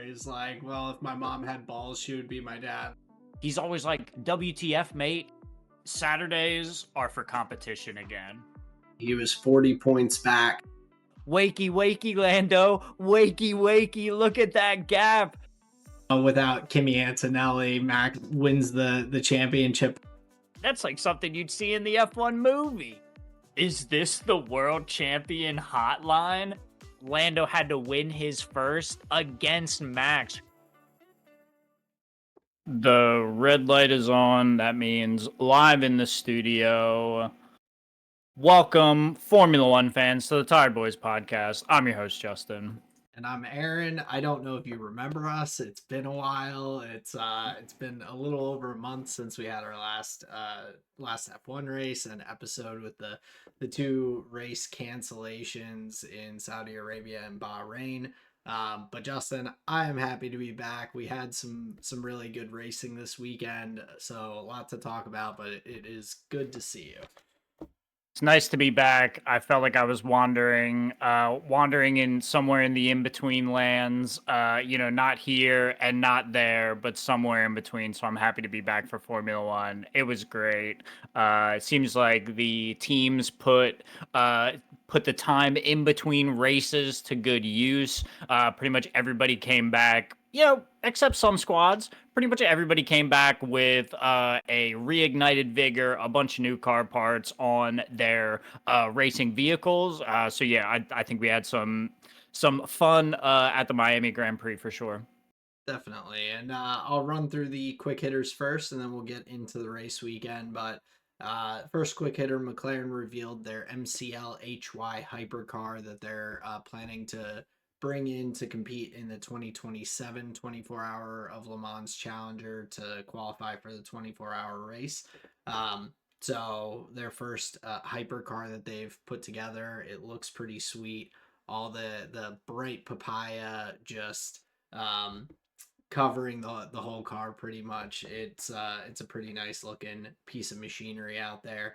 He's like, well, if my mom had balls, she would be my dad. He's always like, WTF, mate? Saturdays are for competition again. He was 40 points back. Wakey, wakey, Lando. Wakey, wakey. Look at that gap. Without Kimi Antonelli, Max wins the championship. That's like something you'd see in the F1 movie. Is this the world champion hotline? Lando had to win his first against Max. The red light is on. That means live in the studio. Welcome, Formula One fans, to the Tyred Boys podcast. I'm your host, Justin. And I'm Aaron. I don't know if you remember us. It's been a while. It's been a little over a month since we had our last F1 race and episode with the two race cancellations in Saudi Arabia and Bahrain. But Justin, I am happy to be back. We had some really good racing this weekend, so a lot to talk about, but it is good to see you. It's nice to be back. I felt like I was wandering in somewhere in the in-between lands, not here and not there, but somewhere in between. So I'm happy to be back for Formula One. It was great. It seems like the teams put the time in between races to good use. Pretty much everybody came back, except some squads. Pretty much everybody came back with a reignited vigor, a bunch of new car parts on their racing vehicles. I think we had some fun at the Miami Grand Prix for sure. Definitely. And I'll run through the quick hitters first, and then we'll get into the race weekend. But first quick hitter, McLaren revealed their MCL HY hypercar that they're planning to bring in to compete in the 2027 24-hour of Le Mans Challenger to qualify for the 24-hour race. So their first hypercar that they've put together, it looks pretty sweet. All the bright papaya just covering the whole car pretty much. It's a pretty nice looking piece of machinery out there.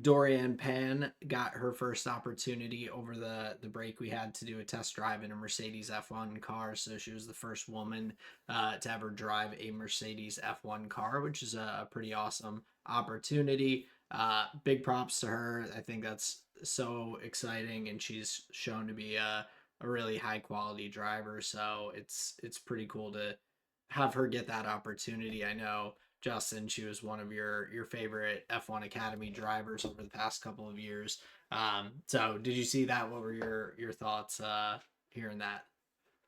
Dorian Pan got her first opportunity over the break. We had to do a test drive in a Mercedes F1 car, so she was the first woman to ever drive a Mercedes F1 car, which is a pretty awesome opportunity. Big props to her. I think that's so exciting, and she's shown to be a really high quality driver, so it's pretty cool to have her get that opportunity. I know, Justin, she was one of your favorite F1 Academy drivers over the past couple of years. So did you see that? What were your thoughts hearing that?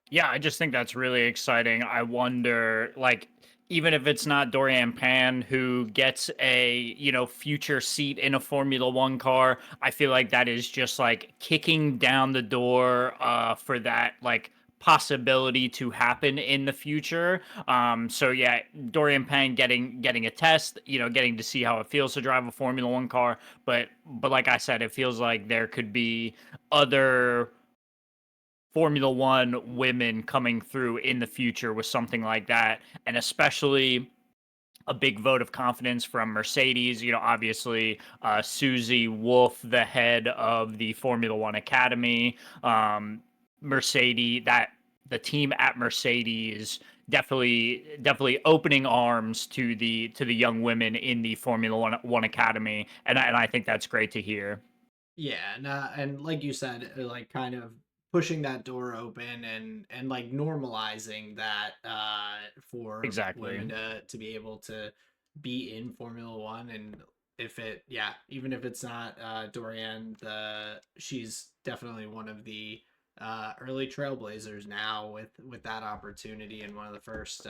Yeah, I just think that's really exciting. I wonder, like, even if it's not Dorian Pan who gets a, future seat in a Formula One car, I feel like that is just like kicking down the door for that, like, possibility to happen in the future. So yeah, Dorian Pan getting a test, getting to see how it feels to drive a Formula One car. But like I said, it feels like there could be other Formula One women coming through in the future with something like that, and especially a big vote of confidence from Mercedes. Obviously, Susie Wolf, the head of the Formula One Academy, Mercedes, that the team at Mercedes definitely opening arms to the young women in the Formula One Academy, and I think that's great to hear. Yeah, and like you said, like kind of pushing that door open and like normalizing that for Exactly. women to be able to be in Formula One. And if it, yeah, even if it's not Dorian, she's definitely one of the early trailblazers now with that opportunity, and one of the first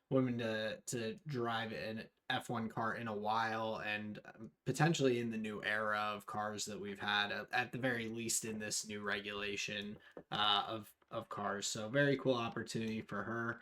women to drive an F1 car in a while, and potentially in the new era of cars that we've had, at the very least in this new regulation of cars. So very cool opportunity for her.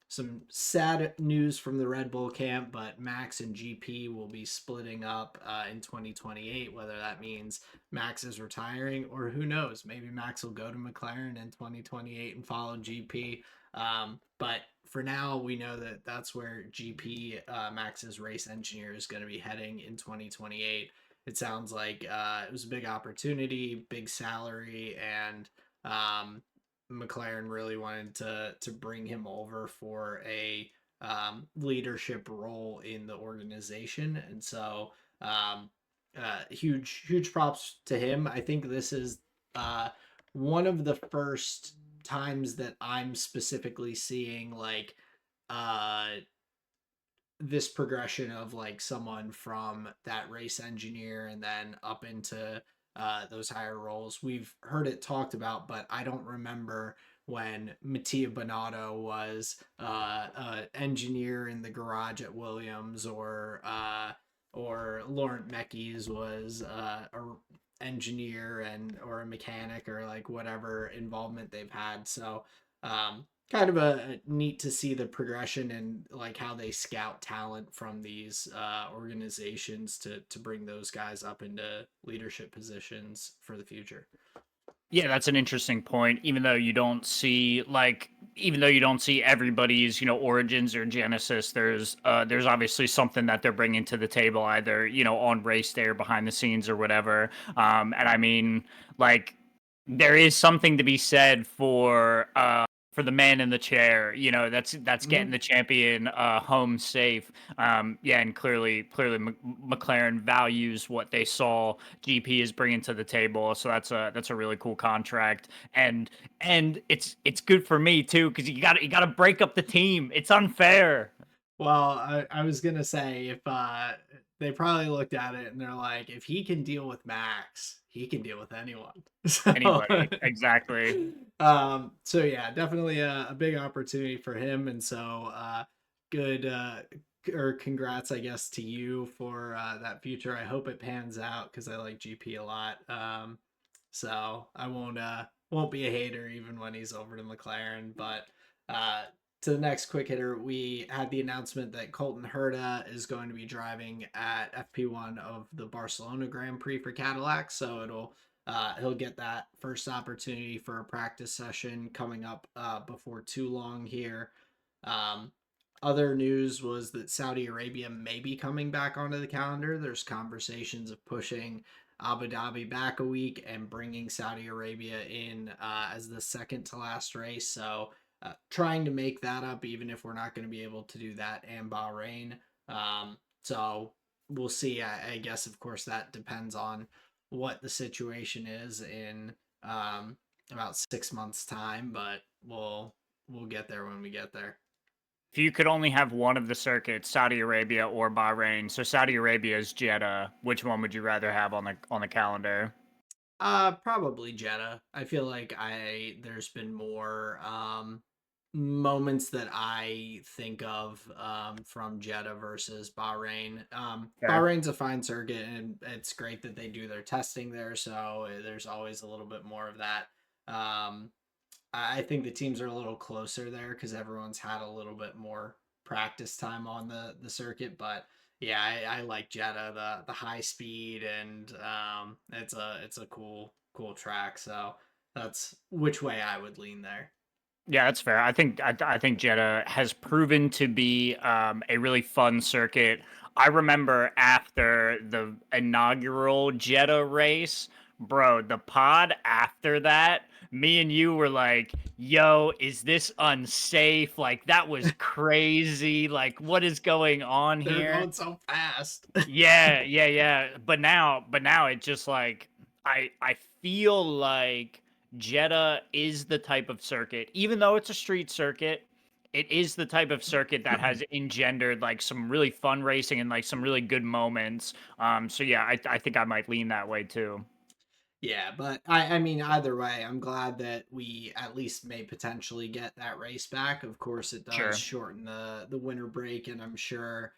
Some sad news from the Red Bull camp, but Max and GP will be splitting up in 2028. Whether that means Max is retiring, or who knows, maybe Max will go to McLaren in 2028 and follow GP. But for now, we know that that's where GP, Max's race engineer, is going to be heading in 2028. It sounds like it was a big opportunity, big salary, and McLaren really wanted to bring him over for a leadership role in the organization, and so huge props to him. I think this is uh, one of the first times that I'm specifically seeing like uh this progression of like someone from that race engineer and then up into those higher roles. We've heard it talked about, but I don't remember when Mattia Bonato was engineer in the garage at Williams, or Laurent Mekies was a engineer and or a mechanic or like whatever involvement they've had. So kind of a neat to see the progression and like how they scout talent from these organizations to bring those guys up into leadership positions for the future. Yeah, that's an interesting point. Even though you don't see everybody's, origins or genesis, there's obviously something that they're bringing to the table, either, on race day or behind the scenes or whatever. And I mean, like, there is something to be said for the man in the chair, that's getting Mm-hmm. the champion home safe. Yeah, and clearly McLaren values what they saw GP is bringing to the table, so that's a really cool contract, and it's good for me too because you got to break up the team. It's unfair. Well, I was gonna say if they probably looked at it and they're like, if he can deal with Max, he can deal with anyone. So Anybody, exactly. so yeah, definitely a big opportunity for him, and so good or congrats, I guess, to you for that future. I hope it pans out because I like GP a lot. So I won't be a hater even when he's over to McLaren, but uh to the next quick hitter, we had the announcement that Colton Herta is going to be driving at FP1 of the Barcelona Grand Prix for Cadillac. So he'll get that first opportunity for a practice session coming up before too long here. Um, Other news was that Saudi Arabia may be coming back onto the calendar. There's conversations of pushing Abu Dhabi back a week and bringing Saudi Arabia in as the second to last race. So trying to make that up, even if we're not going to be able to do that and Bahrain. So we'll see. I guess, of course, that depends on what the situation is in about 6 months' time, but we'll get there when we get there. If you could only have one of the circuits, Saudi Arabia or Bahrain, so Saudi Arabia is Jeddah, which one would you rather have on the calendar? Probably Jeddah. I feel like I there's been more moments that I think of from Jeddah versus Bahrain. Fair. Bahrain's a fine circuit and it's great that they do their testing there, so there's always a little bit more of that. Um I think the teams are a little closer there because everyone's had a little bit more practice time on the circuit. But yeah, I like Jeddah, the high speed, and it's a cool track. So that's which way I would lean there. Yeah, that's fair. I think Jeddah has proven to be a really fun circuit. I remember after the inaugural Jeddah race, bro, the pod after that, me and you were like, "Yo, is this unsafe? Like that was crazy. Like what is going on They're here?" going so fast. Yeah. But now it just like I feel like Jeddah is the type of circuit, even though it's a street circuit, it is the type of circuit that has engendered like some really fun racing and like some really good moments. So yeah, I think I might lean that way too. Yeah, but I mean either way, I'm glad that we at least may potentially get that race back. Of course, it does Sure. shorten the winter break, and I'm sure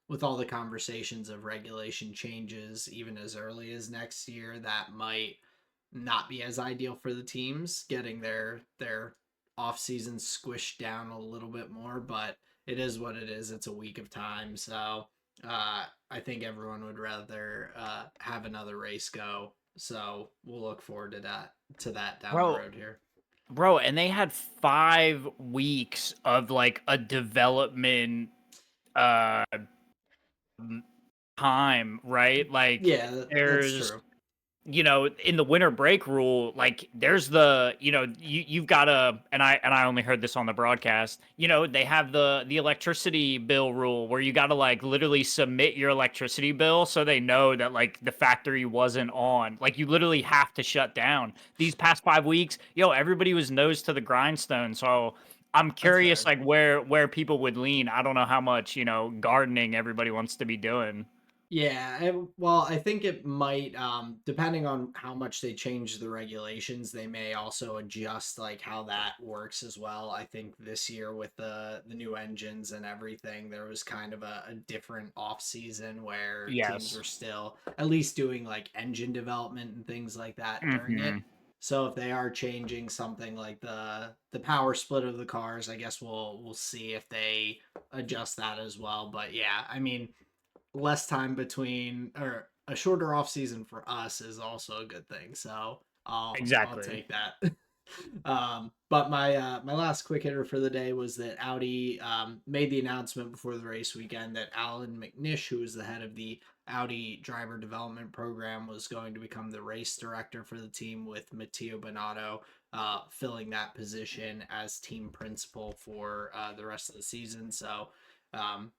with all the conversations of regulation changes even as early as next year, that might not be as ideal for the teams getting their off season squished down a little bit more, but it is what it is. It's a week of time, so I think everyone would rather have another race go. So we'll look forward to that down the Bro, road here. bro, and they had 5 weeks of like a development uh time, right? Like Yeah, that's there's true. in the winter break rule, like there's the, you've got to, and I only heard this on the broadcast, they have the electricity bill rule where you got to like literally submit your electricity bill so they know that like the factory wasn't on. Like you literally have to shut down. These past 5 weeks, everybody was nose to the grindstone. So I'm That's curious fair. like where people would lean. I don't know how much, gardening everybody wants to be doing. Yeah, well, I think it might, depending on how much they change the regulations, they may also adjust like how that works as well. I think this year with the new engines and everything, there was kind of a different off season where teams Yes. were still at least doing like engine development and things like that during it. Hmm. So if they are changing something like the power split of the cars, I guess we'll see if they adjust that as well. But yeah, I mean less time between or a shorter off season for us is also a good thing. So I'll Exactly. take that. But my last quick hitter for the day was that Audi made the announcement before the race weekend that Alan McNish, who is the head of the Audi driver development program, was going to become the race director for the team, with Matteo Bonato filling that position as team principal for the rest of the season. So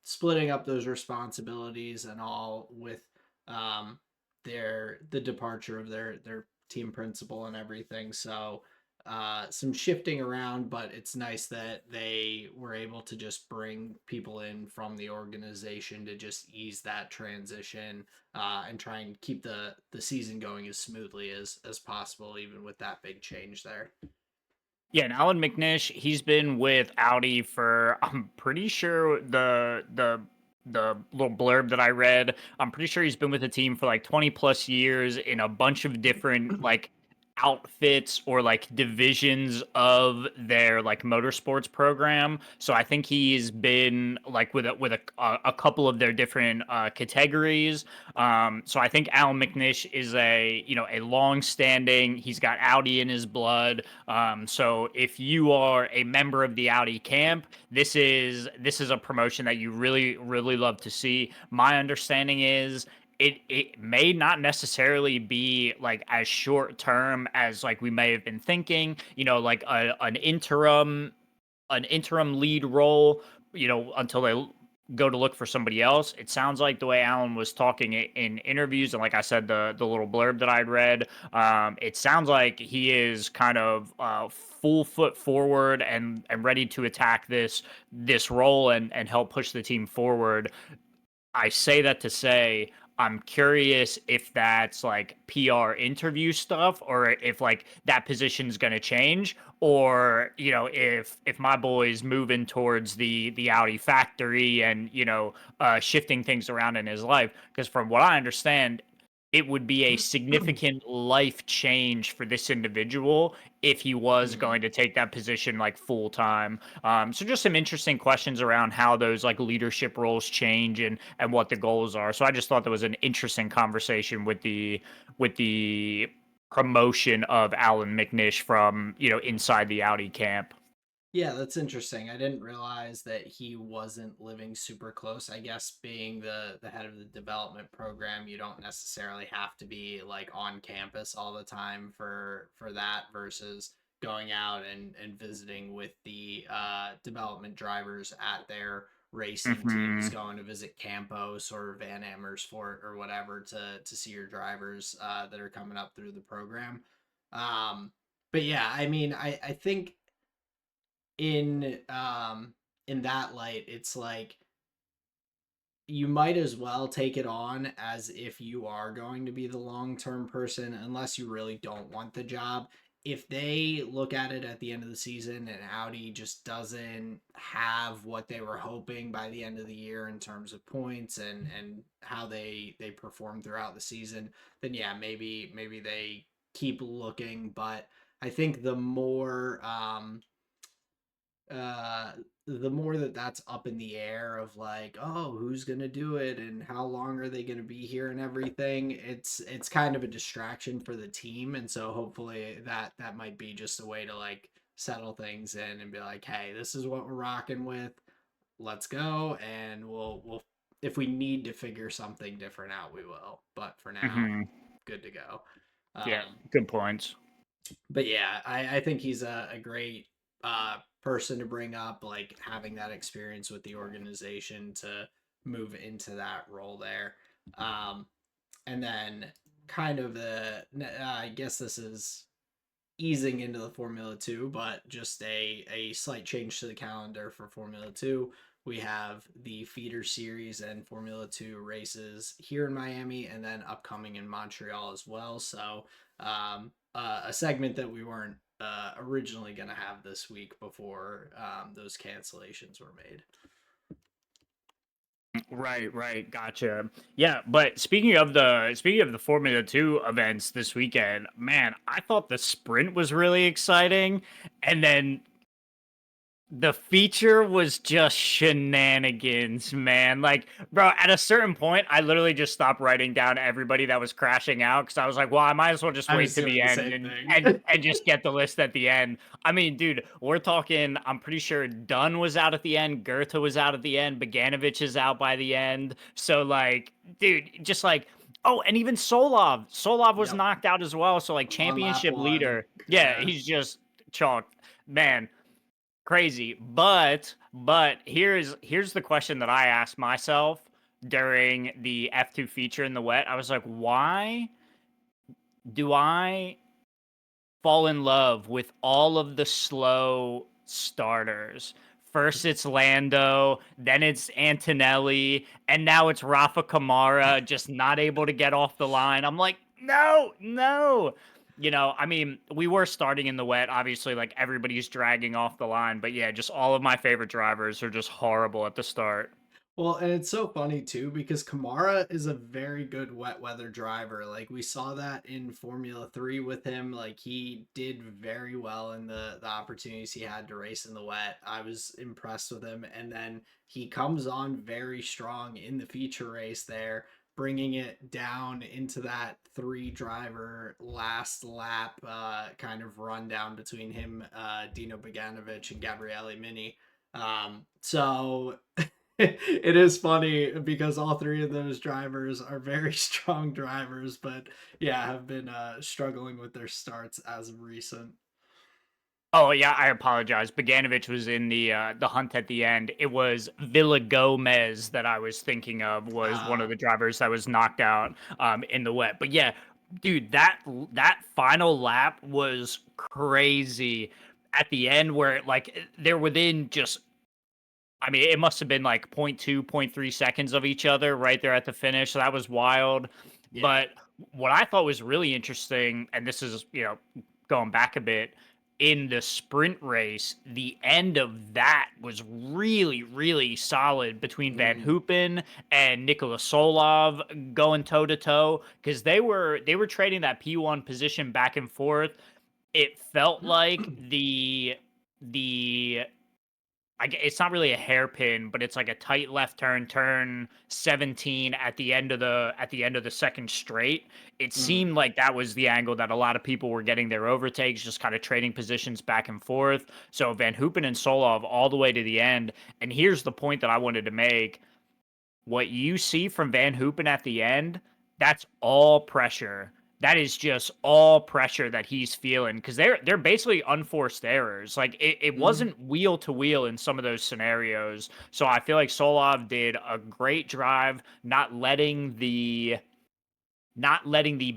splitting up those responsibilities and all with um, the departure of their team principal and everything. So some shifting around, but it's nice that they were able to just bring people in from the organization to just ease that transition and try and keep the season going as smoothly as possible, even with that big change there. Yeah, and Alan McNish, he's been with Audi for I'm pretty sure the little blurb that I read, I'm pretty sure he's been with the team for like 20 plus years in a bunch of different like outfits or like divisions of their like motorsports program. So I think he's been like with a couple of their different categories. So I think Alan McNish is a long standing. He's got Audi in his blood. So if you are a member of the Audi camp, this is a promotion that you really really love to see. My understanding is it may not necessarily be like as short term as like we may have been thinking. Like an interim lead role. Until they go to look for somebody else. It sounds like the way Alan was talking in interviews, and like I said, the little blurb that I'd read, it sounds like he is kind of full foot forward and ready to attack this role and help push the team forward. I say that to say I'm curious if that's like PR interview stuff or if like that position's going to change, or if my boy's moving towards the Audi factory and shifting things around in his life, because from what I understand it would be a significant life change for this individual if he was Hmm. going to take that position like full time. So just some interesting questions around how those like leadership roles change and what the goals are. So I just thought that was an interesting conversation with the promotion of Alan McNish from inside the Audi camp. Yeah, that's interesting. I didn't realize that he wasn't living super close. I guess being the head of the development program, you don't necessarily have to be like on campus all the time for that versus going out and visiting with the development drivers at their racing teams, Hmm. going to visit Campos or Van Amersfoort or whatever to see your drivers that are coming up through the program. Um, but yeah, I mean, I think in in that light, it's like you might as well take it on as if you are going to be the long-term person, unless you really don't want the job. If they look at it at the end of the season and Audi just doesn't have what they were hoping by the end of the year in terms of points and how they perform throughout the season, then yeah, maybe they keep looking. But I think uh the more that that's up in the air of like, oh, who's gonna do it and how long are they gonna be here and everything, it's kind of a distraction for the team. And so hopefully that might be just a way to like settle things in and be like, hey, this is what we're rocking with, let's go, and we'll if we need to figure something different out, we will, but for now, Hmm. good to go. Yeah, Um, good points. but yeah, I think he's a great person to bring up, like having that experience with the organization to move into that role there. Um, and then kind of I guess this is easing into the Formula 2, but just a slight change to the calendar for Formula 2. We have the feeder series and Formula 2 races here in Miami and then upcoming in Montreal as well. So, a segment that we weren't originally going to have this week before those cancellations were made. Right, right, gotcha. Yeah, but speaking of the Formula 2 events this weekend, man, I thought the sprint was really exciting, and then the feature was just shenanigans, man. Like, bro, at a certain point, I literally just stopped writing down everybody that was crashing out because I was like, well, I might as well just I wait was to doing the the end same and thing. and and just get the list at the end. I mean, dude, we're talking. I'm pretty sure Dunn was out at the end, Goethe was out at the end, Bogdanovich is out by the end. So, like, dude, just like. Oh, and even Solov. Solov was Yep. knocked out as well. So, like, On lap championship one. leader. Yeah, Yeah. he's just chalked. Man, crazy. But here's the question that I asked myself during the F2 feature in the wet. I was like, why do I fall in love with all of the slow starters? First it's Lando, then it's Antonelli, and now it's Rafa Kamara just not able to get off the line. I'm like, no, no. I mean, we were starting in the wet. Obviously, like everybody's dragging off the line, but yeah, just all of my favorite drivers are just horrible at the start. Well, and it's so funny too because Kamara is a very good wet weather driver. Like we saw that in Formula 3 with him. Like he did very well in the opportunities he had to race in the wet. I was impressed with him, and then he comes on very strong in the feature race there, bringing it down into that three driver last lap kind of rundown between him, Dino Bogdanovich and Gabriele Mini. So it is funny because all three of those drivers are very strong drivers, but yeah, have been struggling with their starts as of recent. Oh yeah, I apologize. Bogdanovich was in the hunt at the end. It was Villa Gomez that I was thinking of was one of Uh, the drivers that was knocked out in the wet. But yeah, dude, that final lap was crazy at the end where like they're within just I mean, it must have been like point 0.2, point 0.3 seconds of each other right there at the finish. So that was wild. yeah. But what I thought was really interesting, and this is, going back a bit, in the sprint race, the end of that was really, really solid between Van Mm, Hoopen and Nikola Solov going toe to toe because they were trading that P1 position back and forth. It felt like the it's not really a hairpin, but it's like a tight left turn, turn 17 at the end of the second straight. It mm. seemed like that was the angle that a lot of people were getting their overtakes, just kind of trading positions back and forth. So Van Hoopen and Solov all the way to the end. And here's the point that I wanted to make: what you see from Van Hoopen at the end, that's all pressure. That is just all pressure that he's feeling because they're basically unforced errors. Like it Mm. wasn't wheel to wheel in some of those scenarios. So I feel like Solov did a great drive, not letting the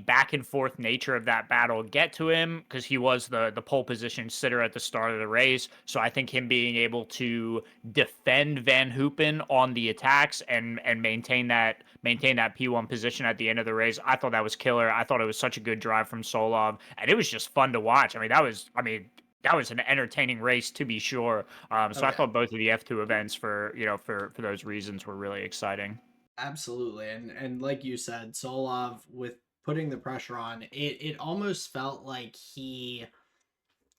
back and forth nature of that battle get to him because he was the pole position sitter at the start of the race. So I think him being able to defend Van Hoopen on the attacks and maintain that P1 position at the end of the race, I thought that was killer. I thought it was such a good drive from Solov, and it was just fun to watch. I mean, that was an entertaining race to be sure. Oh So I yeah. thought both of the F2 events for those reasons were really exciting. Absolutely. And like you said, Solov with putting the pressure on, it almost felt like he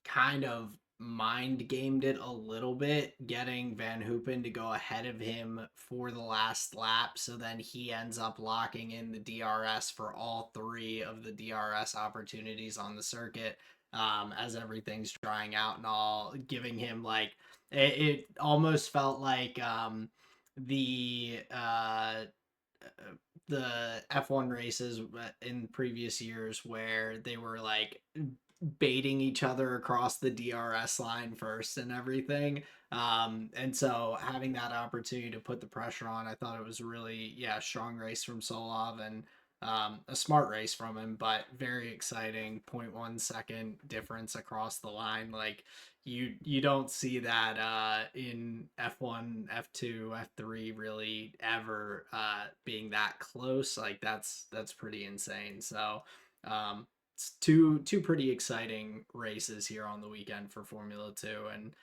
kind of mind gamed it a little bit, getting Van Hoopen to go ahead of him for the last lap. So then he ends up locking in the DRS for all three of the DRS opportunities on the circuit, as everything's drying out and all, giving him like it almost felt like the the F1 races in previous years where they were like baiting each other across the DRS line first and everything. And so having that opportunity to put the pressure on, I thought it was really, yeah, strong race from Solov and a smart race from him, but very exciting. 0.1 second difference across the line. Like you don't see that in F1, F2, F3 really ever being that close. Like that's pretty insane. So it's two pretty exciting races here on the weekend for Formula 2, and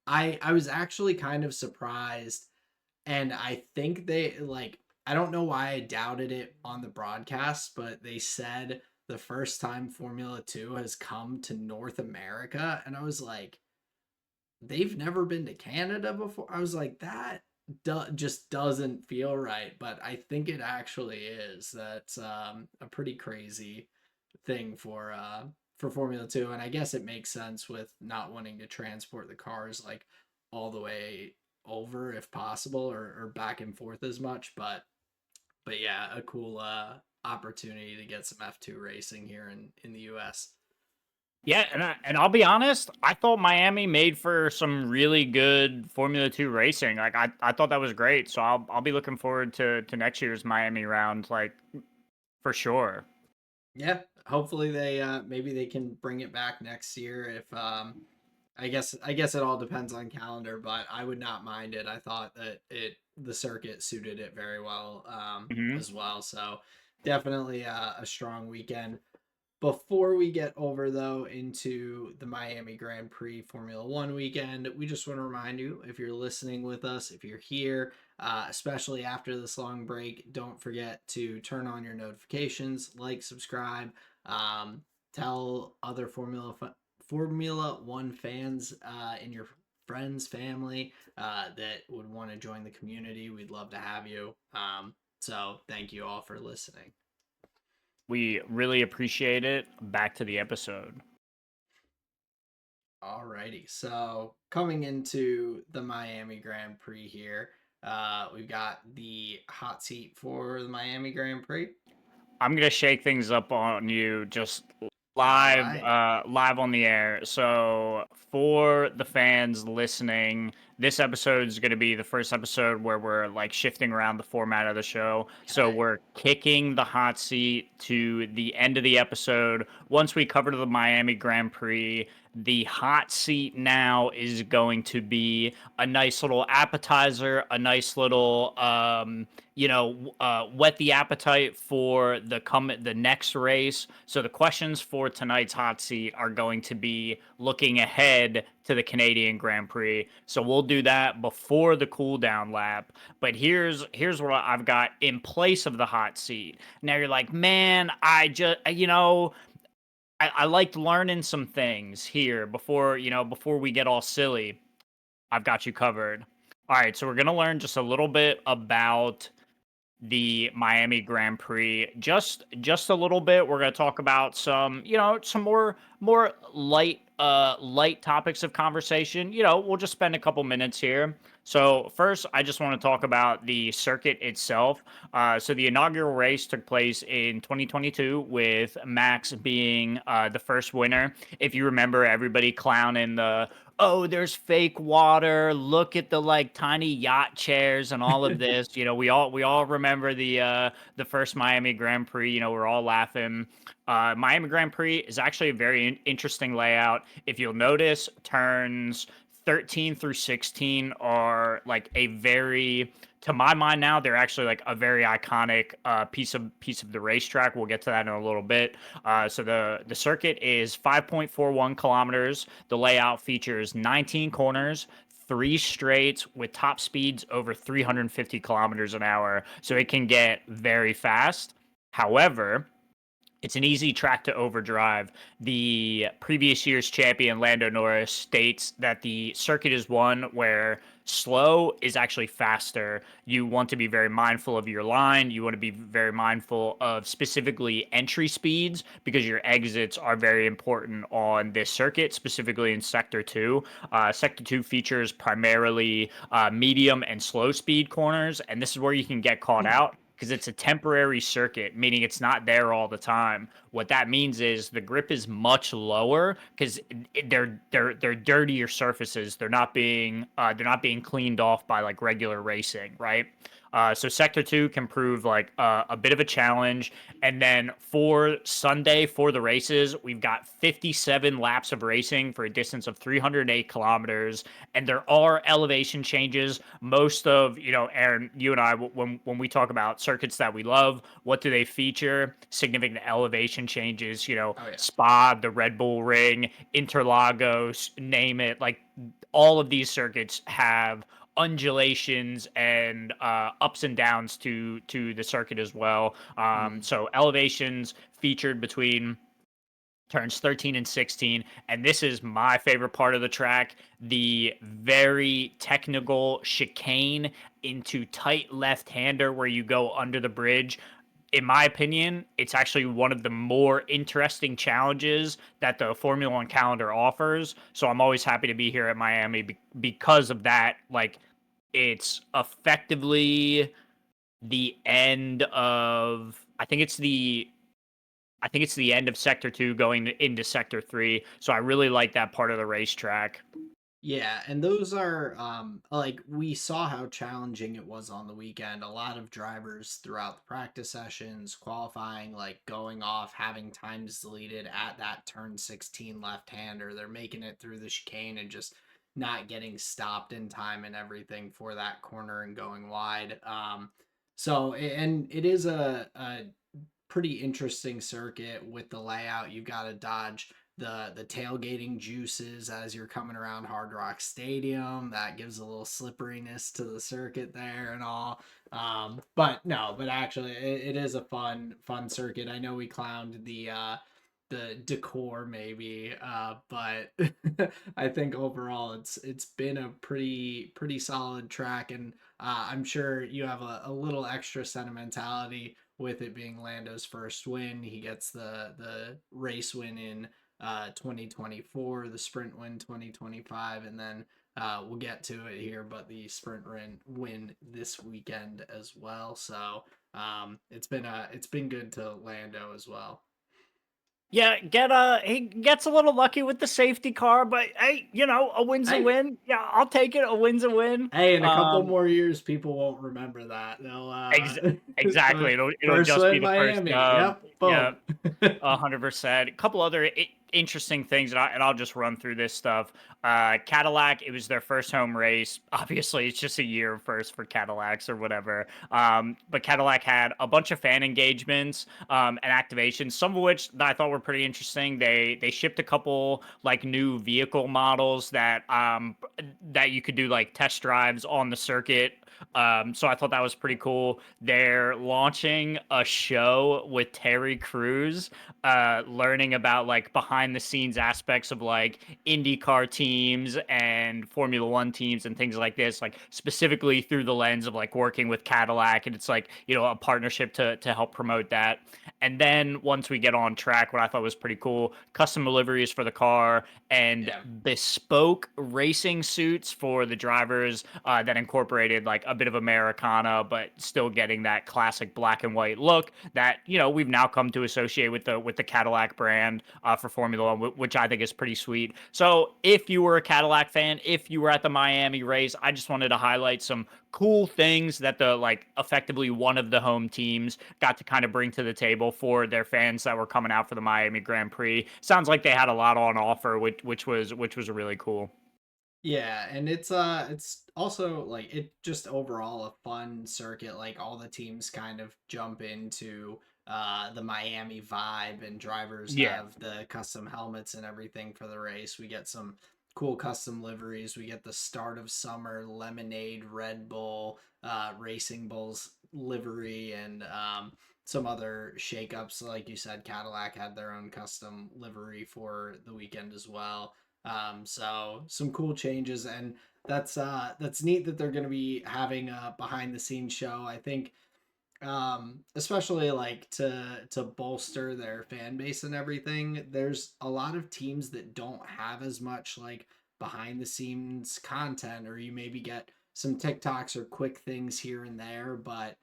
I was actually kind of surprised, and I think they like I don't know why I doubted it on the broadcast, but they said the first time Formula 2 has come to North America, and I was like, they've never been to Canada before. I was like, that just doesn't feel right, but I think it actually is. That's a pretty crazy thing for Formula 2, and I guess it makes sense with not wanting to transport the cars like all the way over if possible, or back and forth as much, but yeah, a cool opportunity to get some F2 racing here in the US. Yeah, and I'll be honest, I thought Miami made for some really good Formula 2 racing. Like I thought that was great. So I'll be looking forward to next year's Miami round, like for sure. Yeah, hopefully they maybe they can bring it back next year if I guess it all depends on calendar, but I would not mind it. I thought that the circuit suited it very well Hmm. as well. So definitely a strong weekend. Before we get over though into the Miami Grand Prix Formula One weekend, we just want to remind you, if you're listening with us, if you're here, especially after this long break, don't forget to turn on your notifications, like, subscribe, um, tell other Formula One fans in your friends, family that would want to join the community. We'd love to have you. So thank you all for listening. We really appreciate it. Back to the episode. Alrighty, so coming into the Miami Grand Prix here, we've got the hot seat for the Miami Grand Prix. I'm gonna shake things up on you just All live, right. live on the air. So for the fans listening, this episode is gonna be the first episode where we're like shifting around the format of the show. So Okay. we're kicking the hot seat to the end of the episode. Once we cover the Miami Grand Prix, the hot seat now is going to be a nice little appetizer, a nice little whet the appetite for the next race. So the questions for tonight's hot seat are going to be looking ahead to the Canadian Grand Prix. So we'll do that before the cool down lap. But here's what I've got in place of the hot seat. Now you're like, man, I liked learning some things here before we get all silly. I've got you covered. All right, so we're gonna learn just a little bit about the Miami Grand Prix. Just a little bit. We're going to talk about some more light topics of conversation. We'll just spend a couple minutes here. So first, I just want to talk about the circuit itself. So the inaugural race took place in 2022 with Max being the first winner. If you remember, everybody clowning the oh, there's fake water. Look at the like tiny yacht chairs and all of this. We all remember the first Miami Grand Prix. We're all laughing. Miami Grand Prix is actually a very interesting layout. If you'll notice, turns 13 through 16 are like a very to my mind now they're actually like a very iconic piece of the racetrack. We'll get to that in a little bit. So the circuit is 5.41 kilometers. The layout features 19 corners, three straights with top speeds over 350 kilometers an hour, so it can get very fast. However, it's an easy track to overdrive. The previous year's champion, Lando Norris, states that the circuit is one where slow is actually faster. You want to be very mindful of your line. You want to be very mindful of specifically entry speeds because your exits are very important on this circuit, specifically in Sector 2. Sector 2 features primarily medium and slow speed corners, and this is where you can get caught out because it's a temporary circuit, meaning it's not there all the time. What that means is the grip is much lower because they're dirtier surfaces. They're not being cleaned off by like regular racing, right? So Sector 2 can prove like a bit of a challenge. And then for Sunday, for the races, we've got 57 laps of racing for a distance of 308 kilometers. And there are elevation changes. Most of, Aaron, you and I, when we talk about circuits that we love, what do they feature? Significant elevation changes, Oh yeah. Spa, the Red Bull Ring, Interlagos, name it. Like all of these circuits have undulations and ups and downs to the circuit as well. Mm. So elevations featured between turns 13 and 16, and this is my favorite part of the track, the very technical chicane into tight left-hander where you go under the bridge. In my opinion, it's actually one of the more interesting challenges that the Formula One calendar offers. So I'm always happy to be here at Miami because of that. Like, it's effectively the end of, I think it's the end of Sector 2 going into Sector 3. So I really like that part of the racetrack. Yeah, and those are like we saw how challenging it was on the weekend. A lot of drivers throughout the practice sessions, qualifying, like going off, having times deleted at that turn 16 left-hander. They're making it through the chicane and just not getting stopped in time and everything for that corner and going wide. And it is a pretty interesting circuit with the layout. You've got to dodge the tailgating juices as you're coming around Hard Rock Stadium. That gives a little slipperiness to the circuit there and all. But no, but actually it is a fun circuit. I know we clowned the decor maybe, but I think overall it's been a pretty solid track, and I'm sure you have a little extra sentimentality with it being Lando's first win. He gets the race win in 2024, the sprint win 2025, and then we'll get to it here, but the sprint win this weekend as well. So it's been good to Lando as well. Yeah, he gets a little lucky with the safety car, but hey, a win's a Hey, win. Yeah, I'll take it. A win's a win. hey, in a couple Um, more years, people won't remember that. They'll ex- exactly. It'll first just be win the first Miami. dub. Yep, Yeah, boom. 100%. A couple other interesting things, and I'll just run through this stuff. Cadillac, it was their first home race. Obviously, it's just a year first for Cadillacs or whatever. But Cadillac had a bunch of fan engagements and activations, some of which that I thought were pretty interesting. They shipped a couple like new vehicle models that you could do like test drives on the circuit. So I thought that was pretty cool. They're launching a show with Terry Crews, learning about like behind the scenes aspects of like IndyCar teams and Formula One teams and things like this, like specifically through the lens of like working with Cadillac. And it's like, a partnership to help promote that. And then once we get on track, what I thought was pretty cool, custom liveries for the car and Yeah. bespoke racing suits for the drivers that incorporated like a bit of Americana, but still getting that classic black and white look that we've now come to associate with the Cadillac brand for Formula One, which I think is pretty sweet. So if you were a Cadillac fan, if you were at the Miami race, I just wanted to highlight some cool things that the like effectively one of the home teams got to kind of bring to the table for their fans that were coming out for the Miami Grand Prix. Sounds like they had a lot on offer, which was really cool. Yeah, and it's also like it just overall a fun circuit. Like all the teams kind of jump into the Miami vibe, and drivers Yeah. have the custom helmets and everything for the race. We get some cool custom liveries. We get the start of summer lemonade Red Bull Racing Bulls livery, and some other shakeups. Like you said, Cadillac had their own custom livery for the weekend as well. So some cool changes, and that's neat that they're going to be having a behind the scenes show. I think especially like to bolster their fan base and everything. There's a lot of teams that don't have as much like behind the scenes content, or you maybe get some TikToks or quick things here and there, but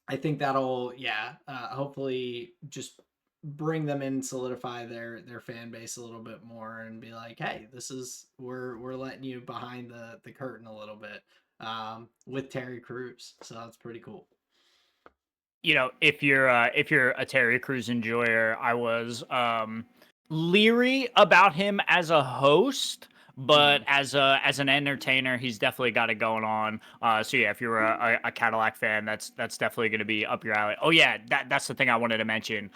I think that'll, yeah, hopefully just bring them in, solidify their fan base a little bit more, and be like, hey, this is, we're letting you behind the curtain a little bit, with Terry Crews. So that's pretty cool. If you're a Terry Crews enjoyer, I was leery about him as a host, but Mm. as an entertainer, he's definitely got it going on. So yeah, if you're a Cadillac fan, that's definitely going to be up your alley. Oh yeah, that's the thing I wanted to mention.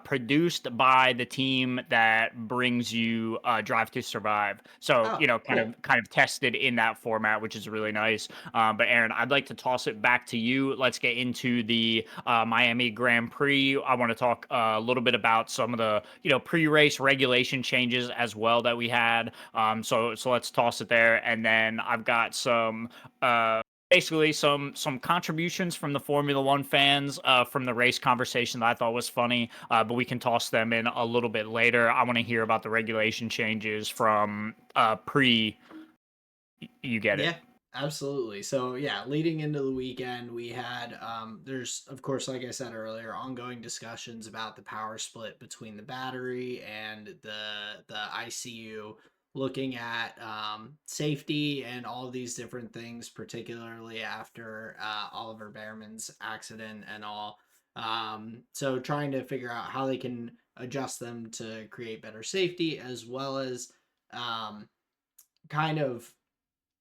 Produced by the team that brings you Drive to Survive. So Oh, cool. kind of tested in that format, which is really nice. But Aaron, I'd like to toss it back to you. Let's get into the Miami Grand Prix. I want to talk a little bit about some of the pre-race regulation changes as well that we had. So let's toss it there, and then I've got some. Basically, some contributions from the Formula One fans from the race conversation that I thought was funny, but we can toss them in a little bit later. I want to hear about the regulation changes from Prix. You get it. Yeah, absolutely. So yeah, leading into the weekend, we had there's of course, like I said earlier, ongoing discussions about the power split between the battery and the ICU, looking at safety and all these different things, particularly after Oliver Behrman's accident and all. So trying to figure out how they can adjust them to create better safety, as well as um, kind of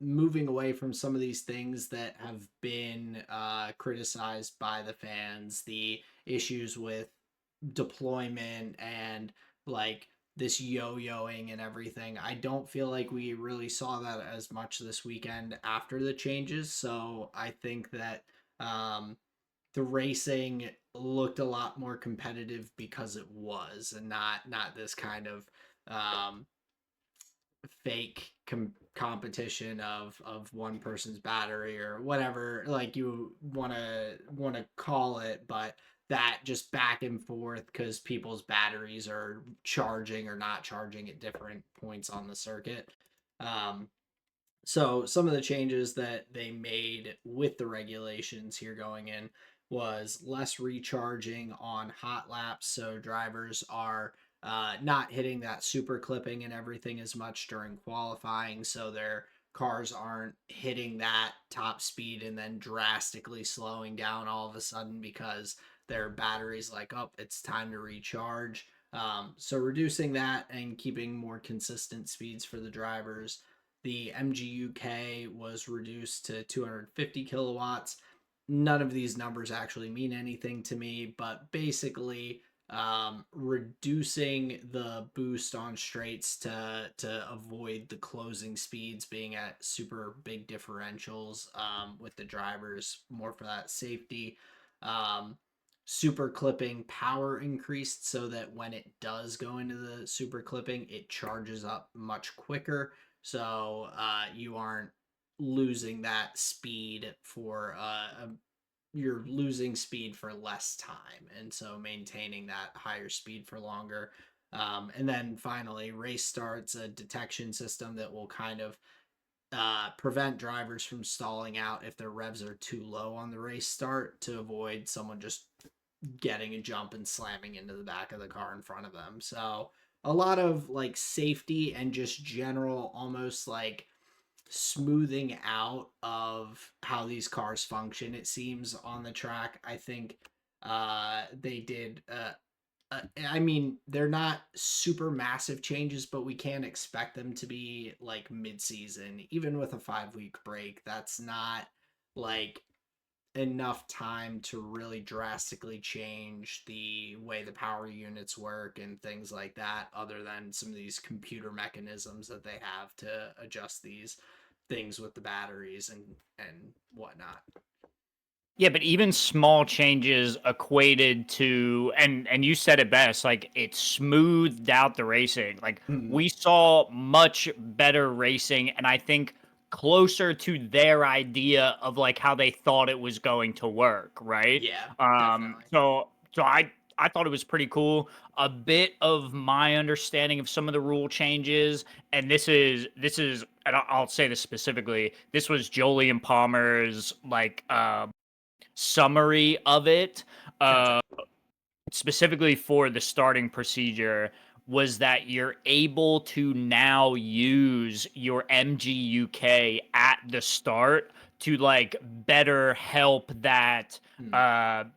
moving away from some of these things that have been criticized by the fans, the issues with deployment and like this yo-yoing and everything. I don't feel like we really saw that as much this weekend after the changes. So I think that the racing looked a lot more competitive because it was, and not this kind of um, fake competition of one person's battery or whatever like you want to call it, but that just back and forth because people's batteries are charging or not charging at different points on the circuit. um so some of the changes that they made with the regulations here going in was less recharging on hot laps, so drivers are not hitting that super clipping and everything as much during qualifying, so their cars aren't hitting that top speed and then drastically slowing down all of a sudden because their battery's like, oh, it's time to recharge. So reducing that and keeping more consistent speeds for the drivers. The MGUK was reduced to 250 kilowatts. None of these numbers actually mean anything to me, but basically, reducing the boost on straights to avoid the closing speeds being at super big differentials, with the drivers, more for that safety. Um, Super clipping power increased so that when it does go into the super clipping, it charges up much quicker, so you aren't losing that speed for you're losing speed for less time, and so maintaining that higher speed for longer. And then finally, race starts, a detection system that will kind of prevent drivers from stalling out if their revs are too low on the race start, to avoid someone just getting a jump and slamming into the back of the car in front of them. So a lot of like safety and just general, almost like smoothing out of how these cars function, it seems, on the track. I think they did I mean, they're not super massive changes, but we can expect them to be like mid-season, even with a 5-week break. That's not like enough time to really drastically change the way the power units work and things like that, other than some of these computer mechanisms that they have to adjust these things with the batteries and whatnot. Yeah, but even small changes equated to, and you said it best, like it smoothed out the racing. Like Mm, we saw much better racing, and I think closer to their idea of like how they thought it was going to work, right? yeah, Um definitely. so so I thought it was pretty cool. A bit of my understanding of some of the rule changes, and this is and I'll say this specifically. This was Jolie and Palmer's like summary of it. Gotcha. Specifically for the starting procedure, was that you're able to now use your MGUK at the start to like Hmm.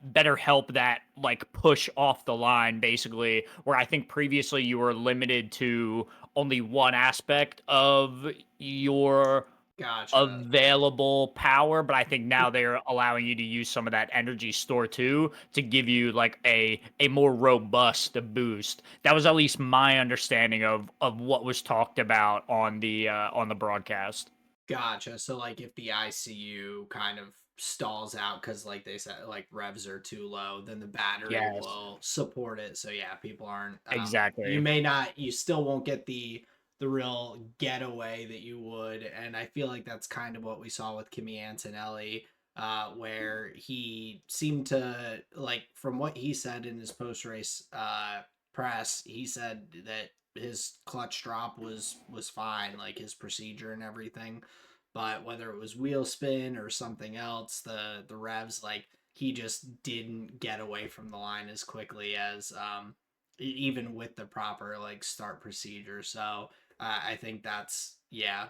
better help that like push off the line, basically, where I think previously you were limited to only one aspect of your Gotcha. available power, but I think now they're allowing you to use some of that energy store too to give you like a more robust boost. That was at least my understanding of what was talked about on the broadcast. Gotcha. So like if the ICU kind of stalls out because like they said like revs are too low, then the battery Yes, will support it. So yeah, people aren't you exactly. may not you still won't get the real getaway that you would. And I feel like that's kind of what we saw with Kimi Antonelli, where he seemed to like from what he said in his post race press, he said that his clutch drop was fine, like his procedure and everything, but whether it was wheel spin or something else, the revs, like he just didn't get away from the line as quickly as even with the proper like start procedure. So I think that's yeah,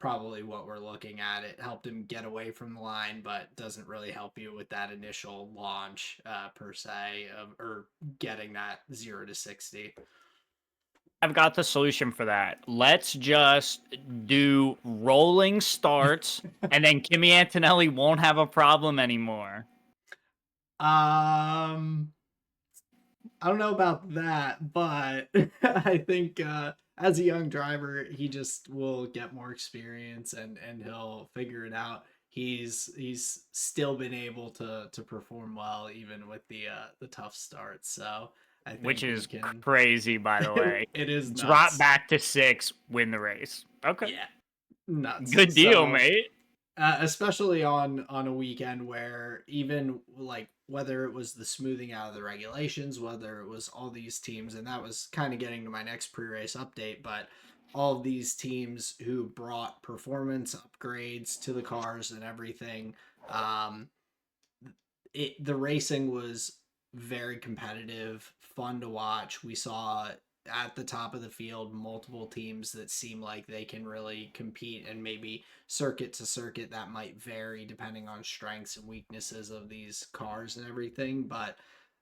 probably what we're looking at. It helped him get away from the line, but doesn't really help you with that initial launch per se of or getting that 0 to 60. I've got the solution for that. Let's just do rolling starts, and then Kimi Antonelli won't have a problem anymore. Um, I don't know about that, but I think as a young driver, he just will get more experience and he'll figure it out. He's still been able to perform well even with the tough starts. So I Which think we is can. crazy, by the way. It is Drop nuts. back to six, win the race. Okay. Yeah, nuts. Good deal, So mate. especially on a weekend where even like whether it was the smoothing out of the regulations, whether it was all these teams, and that was kind of getting to my next pre-race update, but all of these teams who brought performance upgrades to the cars and everything, um, the racing was very competitive, fun to watch. We saw at the top of the field multiple teams that seem like they can really compete, and maybe circuit to circuit that might vary depending on strengths and weaknesses of these cars and everything. But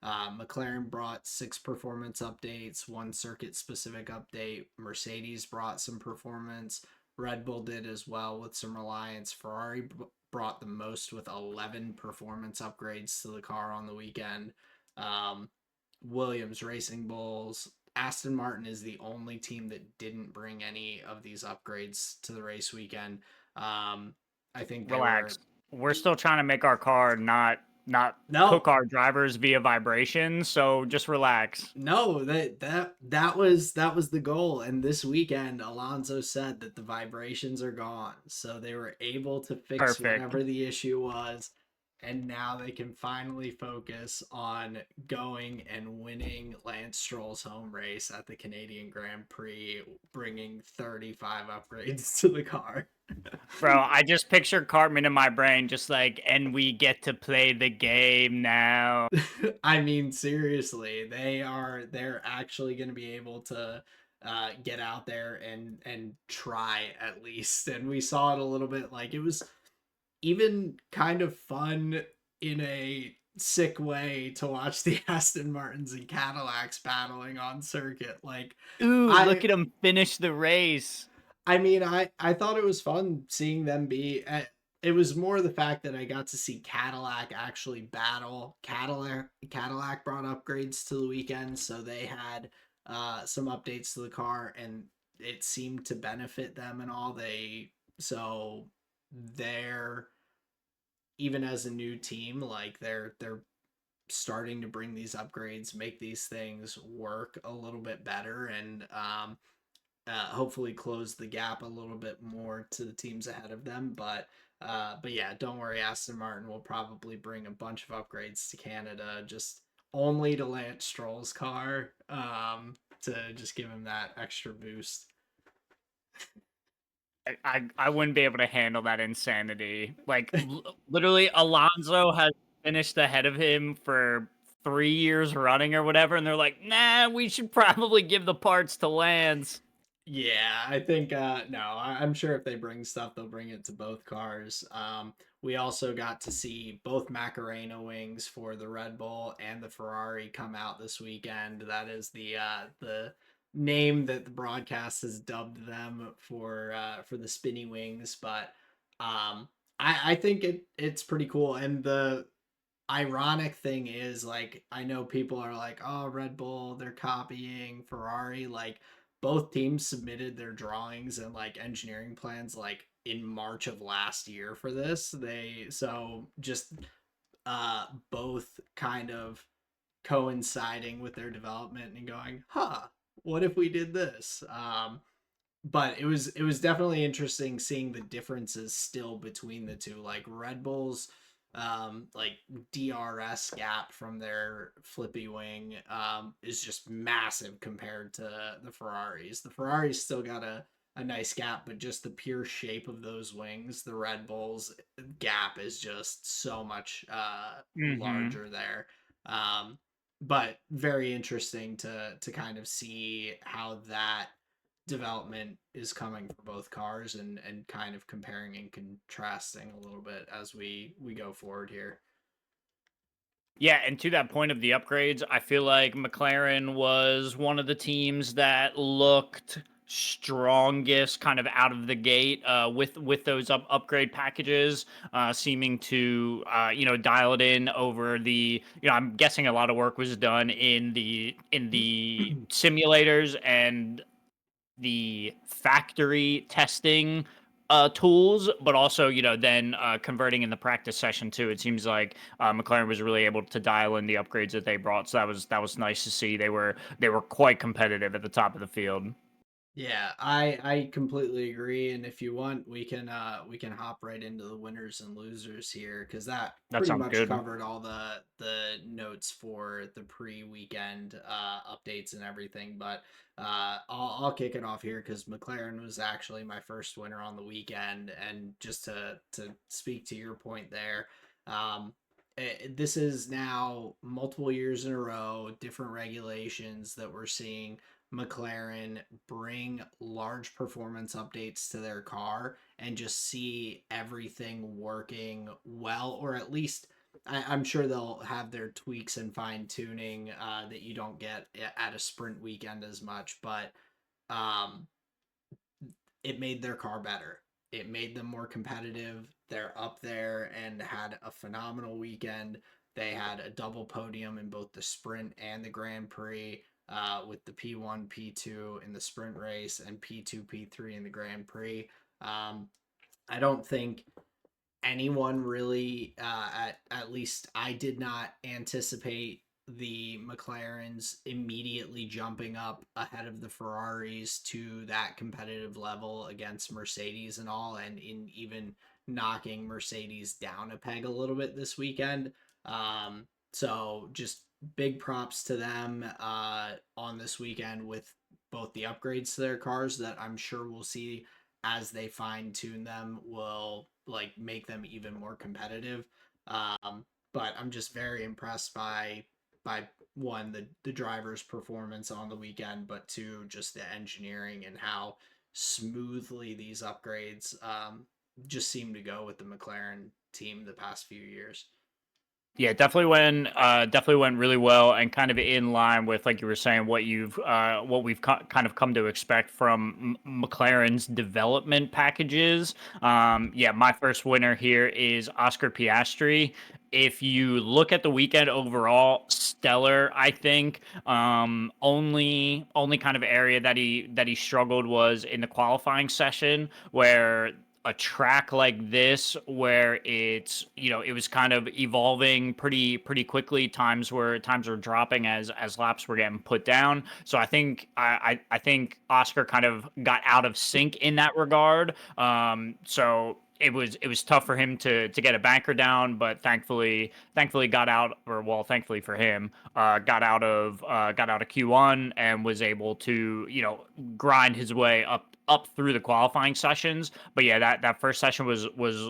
McLaren brought 6 performance updates, one circuit specific update. Mercedes brought some performance. Red Bull did as well with some reliance. Ferrari brought the most with 11 performance upgrades to the car on the weekend. Um, Williams, Racing Bulls, Aston Martin is the only team that didn't bring any of these upgrades to the race weekend. I think they Relax. were We're still trying to make our car not cook no, our drivers via vibrations, so just relax. no, that was the goal. And this weekend, Alonso said that the vibrations are gone, so they were able to fix Perfect. whatever the issue was, and now they can finally focus on going and winning Lance Stroll's home race at the Canadian Grand Prix, bringing 35 upgrades to the car. Bro, I just picture Cartman in my brain, just like, and we get to play the game now. I mean, seriously, they're actually going to be able to get out there and try at least. And we saw it a little bit. Like it was even kind of fun in a sick way to watch the Aston Martins and Cadillacs battling on circuit. Like Ooh, I look at him finish the race. I mean, I thought it was fun seeing them be. It was more the fact that I got to see Cadillac actually battle. Cadillac brought upgrades to the weekend, so they had some updates to the car, and it seemed to benefit them and all. So they're even as a new team, like they're starting to bring these upgrades, make these things work a little bit better, and hopefully close the gap a little bit more to the teams ahead of them. But yeah, don't worry. Aston Martin will probably bring a bunch of upgrades to Canada, just only to Lance Stroll's car, to just give him that extra boost. I wouldn't be able to handle that insanity. Like literally, Alonso has finished ahead of him for 3 years running or whatever, and they're like, "Nah, we should probably give the parts to Lance." Yeah, I think no, I'm sure if they bring stuff, they'll bring it to both cars. We also got to see both Macarena wings for the Red Bull and the Ferrari come out this weekend. That is the name that the broadcast has dubbed them for the spinny wings. But I think it's pretty cool. And the ironic thing is, like, I know people are like, oh, Red Bull, they're copying Ferrari. Like, both teams submitted their drawings and like engineering plans like in March of last year for this. They so just both kind of coinciding with their development and going, huh, what if we did this? But it was definitely interesting seeing the differences still between the two. Like Red Bull's like DRS gap from their flippy wing is just massive compared to the Ferraris. The Ferraris still got a nice gap, but just the pure shape of those wings, the Red Bull's gap is just so much Hmm. larger there. But very interesting to kind of see how that development is coming for both cars, and kind of comparing and contrasting a little bit as we go forward here. Yeah, and to that point of the upgrades, I feel like McLaren was one of the teams that looked strongest kind of out of the gate with those upgrade packages, seeming to dial it in over the. I'm guessing a lot of work was done in the simulators and the factory testing tools, but also then converting in the practice session too. It seems like McLaren was really able to dial in the upgrades that they brought, so that was nice to see. They were quite competitive at the top of the field. Yeah, I completely agree. And if you want, we can hop right into the winners and losers here, because that That pretty sounds much good. covered all the notes for the pre-weekend updates and everything. But I'll kick it off here because McLaren was actually my first winner on the weekend. And just to speak to your point there, this is now multiple years in a row, different regulations that we're seeing McLaren bring large performance updates to their car and just see everything working well, or at least I'm sure they'll have their tweaks and fine tuning that you don't get at a sprint weekend as much, but um, it made their car better. It made them more competitive. They're up there and had a phenomenal weekend. They had a double podium in both the sprint and the Grand Prix, with the P1, P2 in the sprint race and P2, P3 in the Grand Prix. I don't think anyone really, at least I did not anticipate the McLarens immediately jumping up ahead of the Ferraris to that competitive level against Mercedes and all, and in even knocking Mercedes down a peg a little bit this weekend. So just big props to them on this weekend with both the upgrades to their cars that I'm sure we'll see as they fine tune them will like make them even more competitive. But I'm just very impressed by one, the driver's performance on the weekend, but two, just the engineering and how smoothly these upgrades just seem to go with the McLaren team the past few years. Yeah, definitely went really well and kind of in line with, like you were saying, what we've kind of come to expect from McLaren's development packages. Yeah, my first winner here is Oscar Piastri. If you look at the weekend overall, stellar, I think. Only kind of area that he struggled was in the qualifying session, where a track like this, where it was kind of evolving pretty quickly. Times were dropping as laps were getting put down. So I think Oscar kind of got out of sync in that regard. So it was tough for him to get a banker down, but thankfully got out, or well, thankfully for him, got out of Q1 and was able to grind his way up through the qualifying sessions. But yeah, that first session was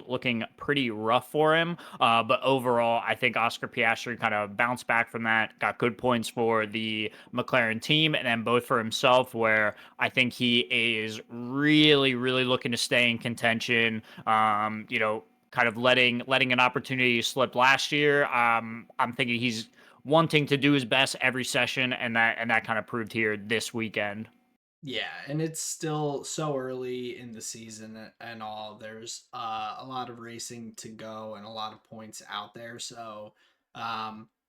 looking pretty rough for him. But overall, I think Oscar Piastri kind of bounced back from that, got good points for the McLaren team, and then both for himself, where I think he is really looking to stay in contention. Kind of letting an opportunity slip last year. I'm thinking he's wanting to do his best every session, and that kind of proved here this weekend. Yeah, and it's still so early in the season and all. There's a lot of racing to go and a lot of points out there. So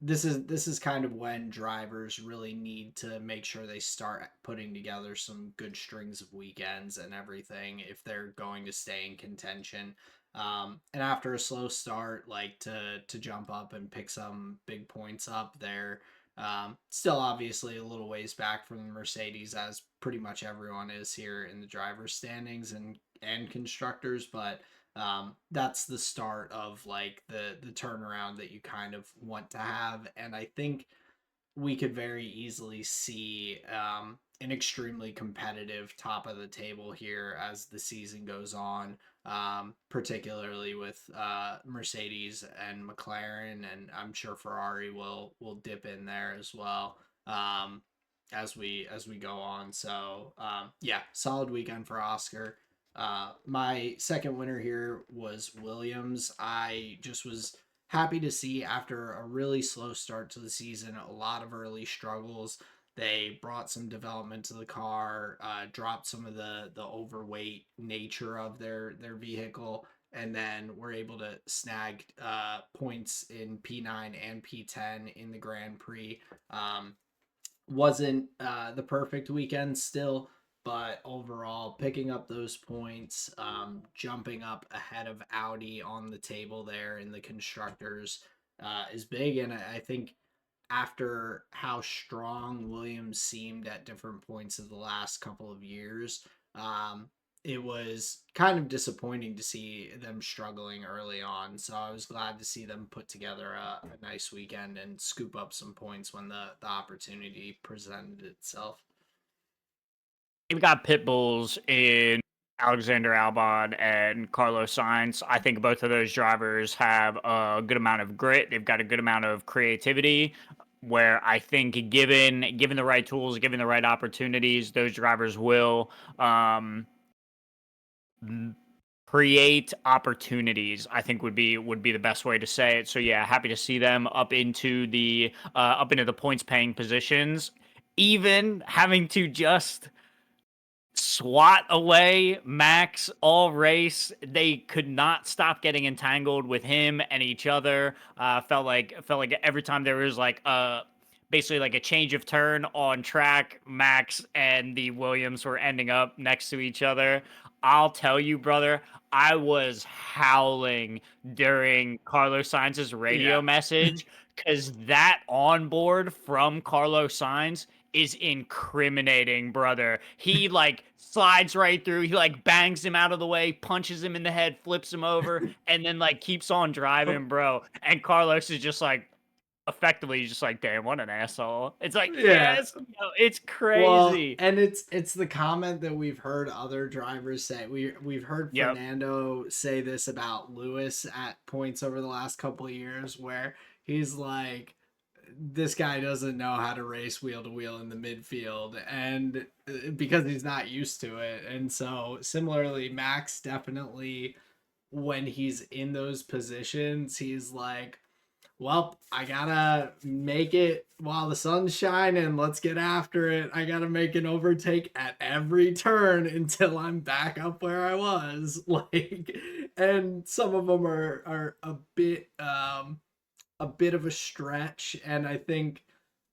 this is kind of when drivers really need to make sure they start putting together some good strings of weekends and everything if they're going to stay in contention. And after a slow start, like to jump up and pick some big points up there. Still, obviously, a little ways back from the Mercedes, as pretty much everyone is here in the driver's standings and constructors. But that's the start of like the turnaround that you kind of want to have, and I think we could very easily see an extremely competitive top of the table here as the season goes on, particularly with Mercedes and McLaren, and I'm sure Ferrari will dip in there as well as we go on. So yeah, solid weekend for Oscar. My second winner here was Williams. I just was happy to see after a really slow start to the season, a lot of early struggles. They brought some development to the car, dropped some of the overweight nature of their vehicle, and then were able to snag points in P9 and P10 in the Grand Prix. Wasn't the perfect weekend still, but overall picking up those points, jumping up ahead of Audi on the table there in the constructors is big. And I think after how strong Williams seemed at different points of the last couple of years, it was kind of disappointing to see them struggling early on. So I was glad to see them put together a nice weekend and scoop up some points when the opportunity presented itself. We've got pit bulls in Alexander Albon and Carlos Sainz. I think both of those drivers have a good amount of grit. They've got a good amount of creativity. Where I think, given the right tools, given the right opportunities, those drivers will create opportunities. I think would be the best way to say it. So yeah, happy to see them up into the points paying positions, even having to just swat away Max all race. They could not stop getting entangled with him and each other. Felt like every time there was like basically like a change of turn on track, Max and the Williams were ending up next to each other. I'll tell you, brother, I was howling during Carlos Sainz's radio Yeah. message because that onboard from Carlos Sainz is incriminating, brother. He like slides right through, he like bangs him out of the way, punches him in the head, flips him over, and then like keeps on driving, bro. And Carlos is just like effectively just like, damn, what an asshole. It's like, Yeah. yes, it's Well, crazy. and it's the comment that we've heard other drivers say. We've heard Yep. Fernando say this about Lewis at points over the last couple of years where he's like, this guy doesn't know how to race wheel to wheel in the midfield, and because he's not used to it. And so similarly, Max definitely, when he's in those positions, he's like, well, I gotta make it while the sun's shining. Let's get after it. I gotta make an overtake at every turn until I'm back up where I was. Like, and some of them are a bit of a stretch, and I think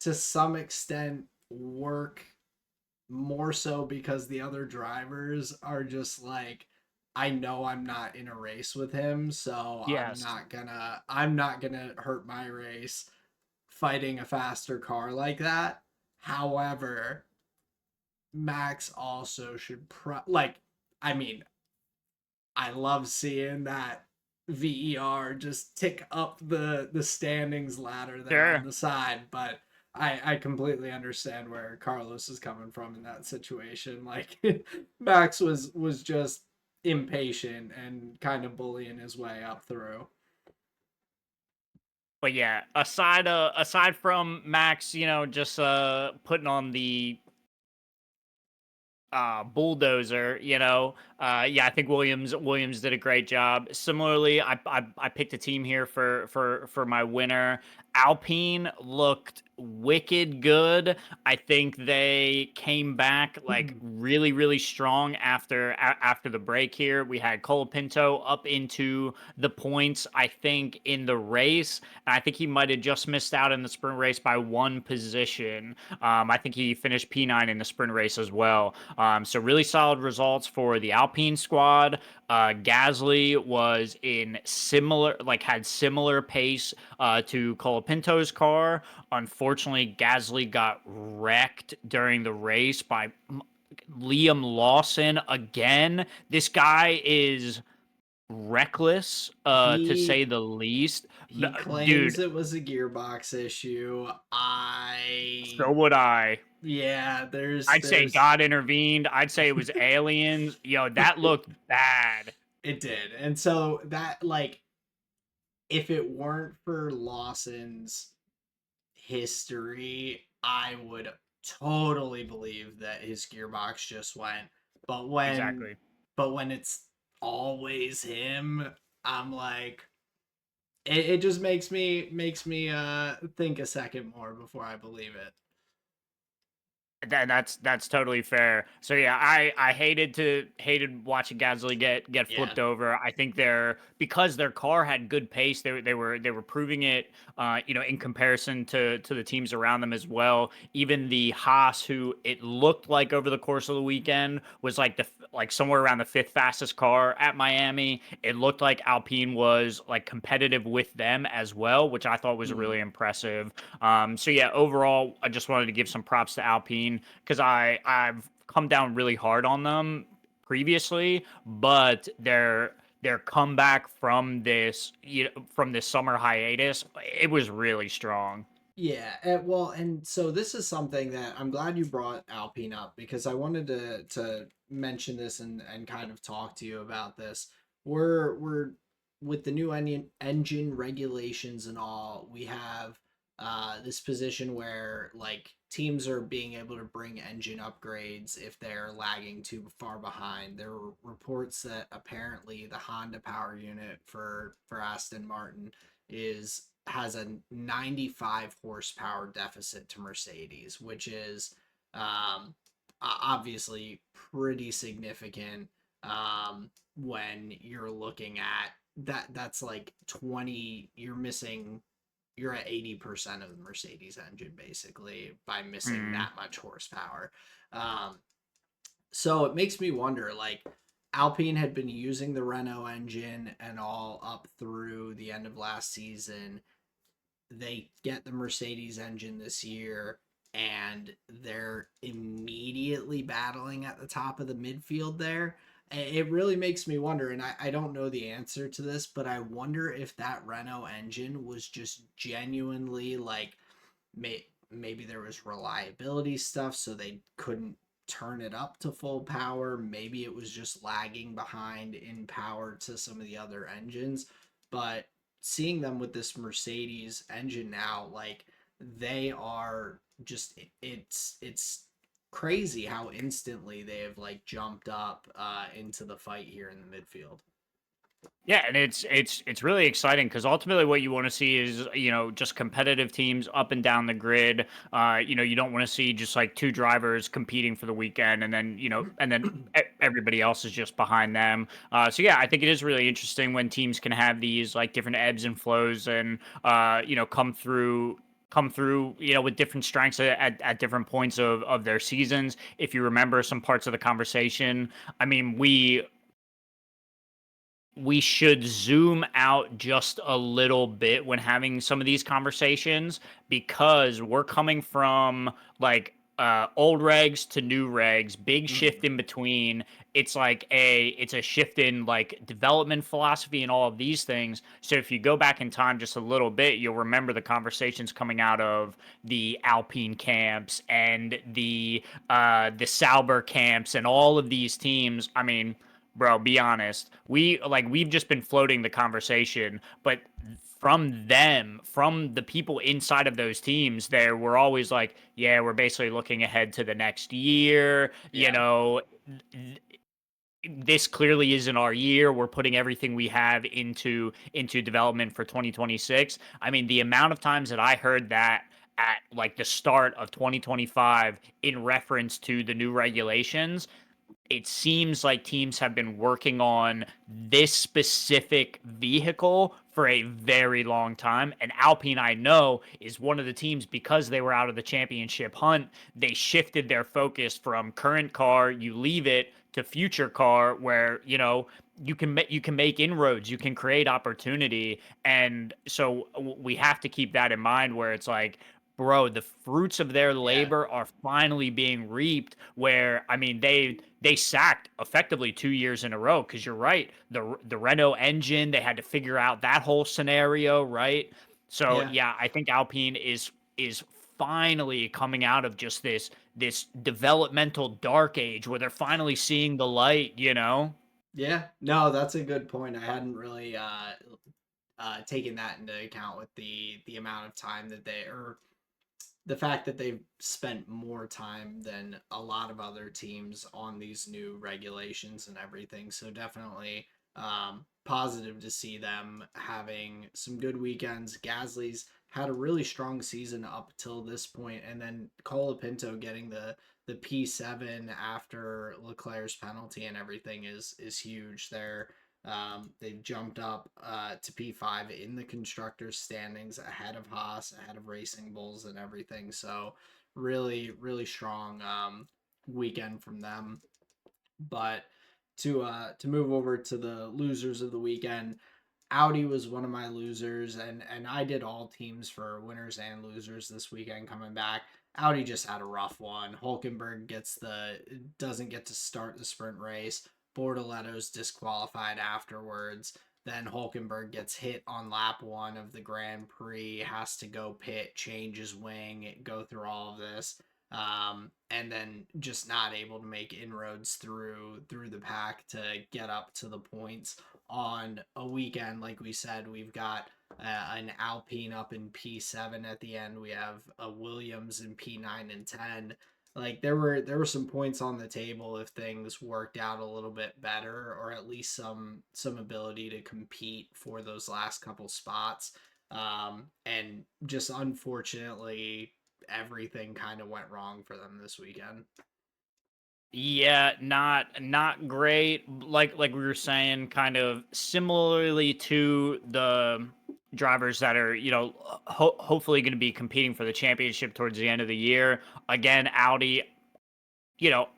to some extent work more so because the other drivers are just like, I know I'm not in a race with him, so Yes. I'm not gonna hurt my race fighting a faster car like that. However, Max also should like, I mean, I love seeing that VER just tick up the standings ladder there on Sure. the side, but I completely understand where Carlos is coming from in that situation. Like Max was just impatient and kind of bullying his way up through. But yeah, aside from Max, just putting on the bulldozer, yeah, I think Williams did a great job. Similarly, I picked a team here for my winner. Alpine looked wicked good. I think they came back like really strong after the break here. We had Colapinto up into the points, I think, in the race. And I think he might have just missed out in the sprint race by one position. I think he finished P9 in the sprint race as well. So really solid results for the Alpine squad. Gasly was in similar, like had similar pace to Colapinto's car. Unfortunately, Gasly got wrecked during the race by Liam Lawson again. This guy is reckless, to say He the least. he claims Dude, it was a gearbox issue. so would I. Yeah, I'd say there's God intervened. I'd say it was aliens. Yo, that looked bad. it did. And so that like if it weren't for Lawson's history, I would totally believe that his gearbox just went. But when Exactly. but when it's always him, I'm like it just makes me think a second more before I believe it. That's totally fair. So yeah, I hated watching Gasly get Yeah. flipped over. I think because their car had good pace, they were proving it. In comparison to the teams around them as well. Even the Haas, who it looked like over the course of the weekend was like somewhere around the fifth fastest car at Miami. It looked like Alpine was like competitive with them as well, which I thought was Mhm. really impressive. So yeah, overall, I just wanted to give some props to Alpine because I've come down really hard on them previously, but their comeback from this summer hiatus, it was really strong. Yeah, well, and so this is something that I'm glad you brought Alpine up because I wanted to mention this and kind of talk to you about this. We're with the new engine regulations and all, we have this position where like teams are being able to bring engine upgrades if they're lagging too far behind. There were reports that apparently the Honda power unit for Aston Martin is has a 95 horsepower deficit to Mercedes, which is obviously pretty significant when you're looking at that. That's like 20. You're at 80% of the Mercedes engine basically by missing Hmm. that much horsepower. Um, so it makes me wonder, like Alpine had been using the Renault engine and all up through the end of last season. They get the Mercedes engine this year and they're immediately battling at the top of the midfield there. It really makes me wonder, and I don't know the answer to this, but I wonder if that Renault engine was just genuinely like maybe there was reliability stuff so they couldn't turn it up to full power. Maybe it was just lagging behind in power to some of the other engines. But seeing them with this Mercedes engine now, like they are just it's crazy how instantly they have like jumped up into the fight here in the midfield. Yeah, and it's really exciting because ultimately what you want to see is just competitive teams up and down the grid. You don't want to see just like two drivers competing for the weekend and then everybody else is just behind them. So yeah, I think it is really interesting when teams can have these like different ebbs and flows and come through with different strengths at different points of their seasons. If you remember some parts of the conversation, I mean, we should zoom out just a little bit when having some of these conversations because we're coming from like old regs to new regs, big Mm-hmm. shift in between. it's like it's a shift in like development philosophy and all of these things. So if you go back in time just a little bit, you'll remember the conversations coming out of the Alpine camps and the Sauber camps and all of these teams. I mean, bro, be honest. We've just been floating the conversation, but from them, from the people inside of those teams, there we're always like, yeah, we're basically looking ahead to the next year. You Yeah. know, this clearly isn't our year. We're putting everything we have into development for 2026. I mean, the amount of times that I heard that at like the start of 2025 in reference to the new regulations, it seems like teams have been working on this specific vehicle for a very long time. And Alpine, I know, is one of the teams because they were out of the championship hunt. They shifted their focus from current car, you leave it, to future car, where you can make inroads, you can create opportunity, and so we have to keep that in mind. Where it's like, bro, the fruits of their Yeah. labor are finally being reaped. Where I mean, they sacked effectively 2 years in a row. Because you're right, the Renault engine, they had to figure out that whole scenario, right? So Yeah. yeah, I think Alpine is finally coming out of just this developmental dark age where they're finally seeing the light, you know? Yeah. No, that's a good point. I hadn't really taken that into account with the amount of time that they, or the fact that they've spent more time than a lot of other teams on these new regulations and everything. So definitely positive to see them having some good weekends. Gasly's had a really strong season up till this point, and then Colapinto getting the P7 after Leclerc's penalty and everything is huge. They've jumped up to P5 in the constructors standings, ahead of Haas, ahead of Racing Bulls and everything. So really, really strong weekend from them. But to move over to the losers of the weekend, Audi was one of my losers, and I did all teams for winners and losers this weekend coming back. Audi just had a rough one. Hulkenberg doesn't get to start the sprint race. Bortoletto's disqualified afterwards. Then Hulkenberg gets hit on lap one of the Grand Prix, has to go pit, change his wing, go through all of this, and then just not able to make inroads through the pack to get up to the points on a weekend. Like we said, we've got an Alpine up in P7 at the end. We have a Williams in P9 and 10. Like there were some points on the table if things worked out a little bit better, or at least some ability to compete for those last couple spots. And just unfortunately, everything kind of went wrong for them this weekend. Yeah, not great. Like we were saying, kind of similarly to the drivers that are, hopefully going to be competing for the championship towards the end of the year. Again, Audi, you know,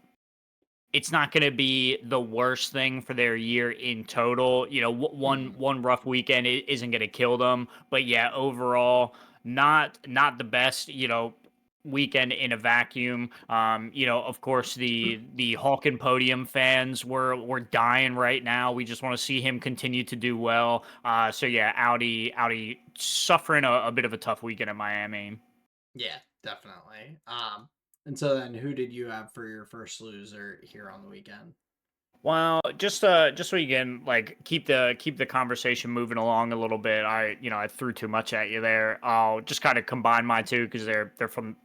it's not going to be the worst thing for their year in total. Mm-hmm. One rough weekend isn't going to kill them, but yeah, overall, not the best. Weekend in a vacuum. Of course, the Hawken podium fans were dying right now. We just want to see him continue to do well. So yeah, Audi suffering a bit of a tough weekend at Miami. Yeah, definitely. And so then who did you have for your first loser here on the weekend? Well, just so you can like keep the conversation moving along a little bit. I threw too much at you there. I'll just kind of combine my two because they're from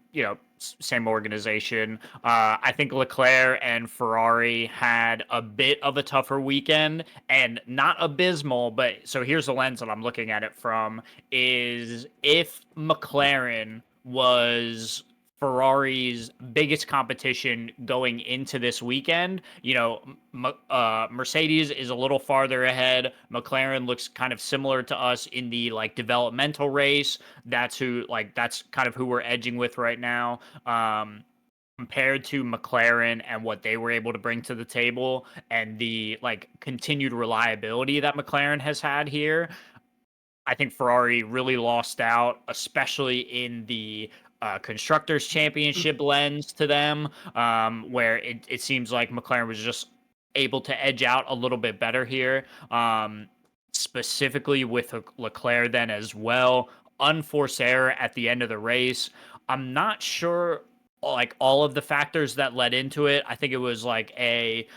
same organization. I think Leclerc and Ferrari had a bit of a tougher weekend and not abysmal, but so here's the lens that I'm looking at it from: is if McLaren was Ferrari's biggest competition going into this weekend. Mercedes is a little farther ahead. McLaren looks kind of similar to us in the like developmental race. That's kind of who we're edging with right now. Compared to McLaren and what they were able to bring to the table and the like continued reliability that McLaren has had here, I think Ferrari really lost out, especially in the constructors championship lens to them, where it seems like McLaren was just able to edge out a little bit better here. Specifically with Leclerc then as well. Unforced error at the end of the race. I'm not sure like all of the factors that led into it. I think it was like a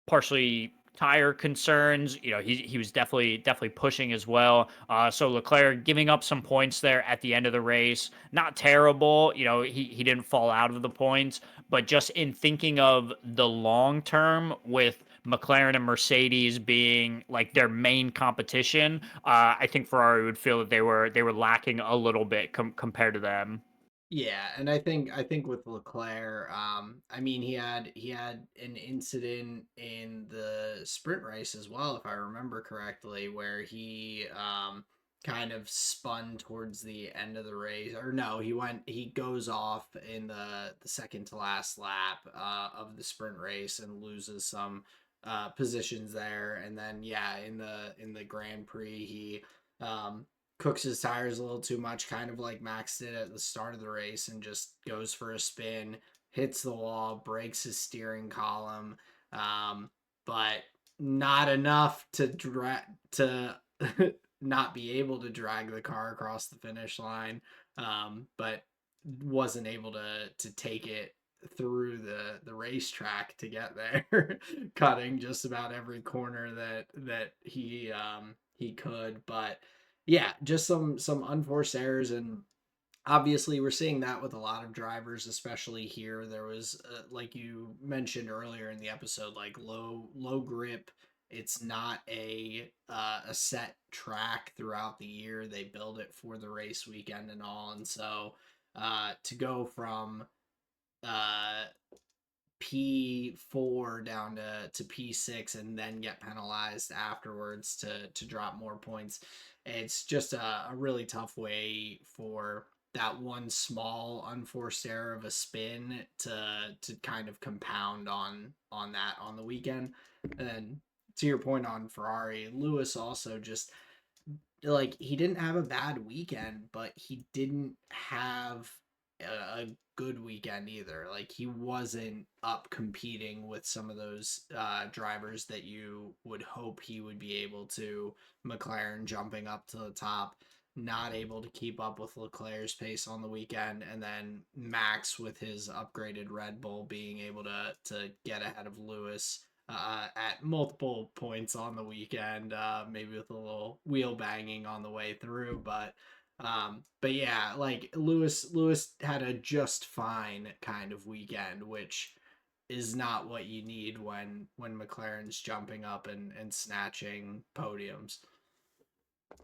partially tire concerns. You know, he was definitely pushing as well. So Leclerc giving up some points there at the end of the race. Not terrible. You know, he didn't fall out of the points, but just in thinking of the long term with McLaren and Mercedes being like their main competition, I think Ferrari would feel that they were lacking a little bit compared to them. Yeah, and I think with Leclerc, I mean he had an incident in the sprint race as well, if I remember correctly, where he kind of spun towards the end of the race, or no, he goes off in the second to last lap of the sprint race and loses some positions there, and then yeah, in the Grand Prix he um cooks his tires a little too much, kind of like Max did at the start of the race, and just goes for a spin, hits the wall, breaks his steering column, but not enough to to not be able to drag the car across the finish line, but wasn't able to take it through the racetrack to get there, cutting just about every corner that he could, but yeah, just some unforced errors, and obviously we're seeing that with a lot of drivers, especially here. There was like you mentioned earlier in the episode, like low grip. It's not a set track throughout the year. They build it for the race weekend and all, and so to go from uh P4 down to P6 and then get penalized afterwards to drop more points. It's just a really tough way for that one small unforced error of a spin to kind of compound on that on the weekend. And to your point on Ferrari, Lewis also just like he didn't have a bad weekend, but he didn't have a good weekend either. Like he wasn't up competing with some of those drivers that you would hope he would be able to. McLaren jumping up to the top, not able to keep up with Leclerc's pace on the weekend, and then Max with his upgraded Red Bull being able to get ahead of Lewis at multiple points on the weekend, maybe with a little wheel banging on the way through, but yeah, like Lewis had a just fine kind of weekend, which is not what you need when McLaren's jumping up and snatching podiums.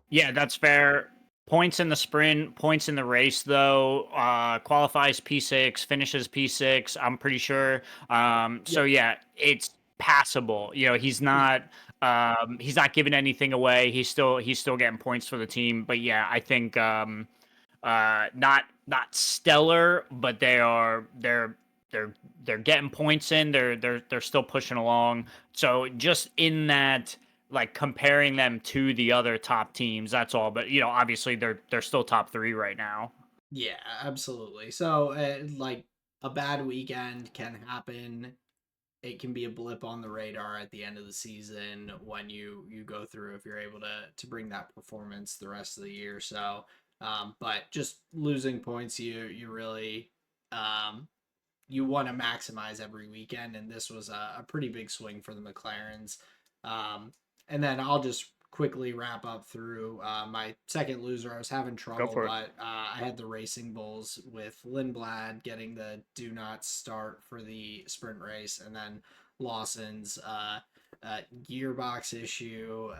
Yeah, that's fair. Points in the sprint, points in the race though. Qualifies P6, finishes P6. I'm pretty sure. So Yep. yeah, it's passable. You know, Yeah. he's not giving anything away. He's still getting points for the team. But yeah, I think not stellar, but they're they're getting points in. They're still pushing along. So just in that, like comparing them to the other top teams, that's all. But you know, obviously they're still top three right now. Yeah, absolutely. So, like a bad weekend can happen. It can be a blip on the radar at the end of the season when you go through, if you're able to bring that performance the rest of the year. So but just losing points, you really you want to maximize every weekend, and this was a pretty big swing for the McLarens. Um, and then I'll just quickly wrap up through my second loser. I was having Go trouble, for it. but I had the Racing Bulls with Lindblad getting the do not start for the sprint race, and then Lawson's gearbox issue,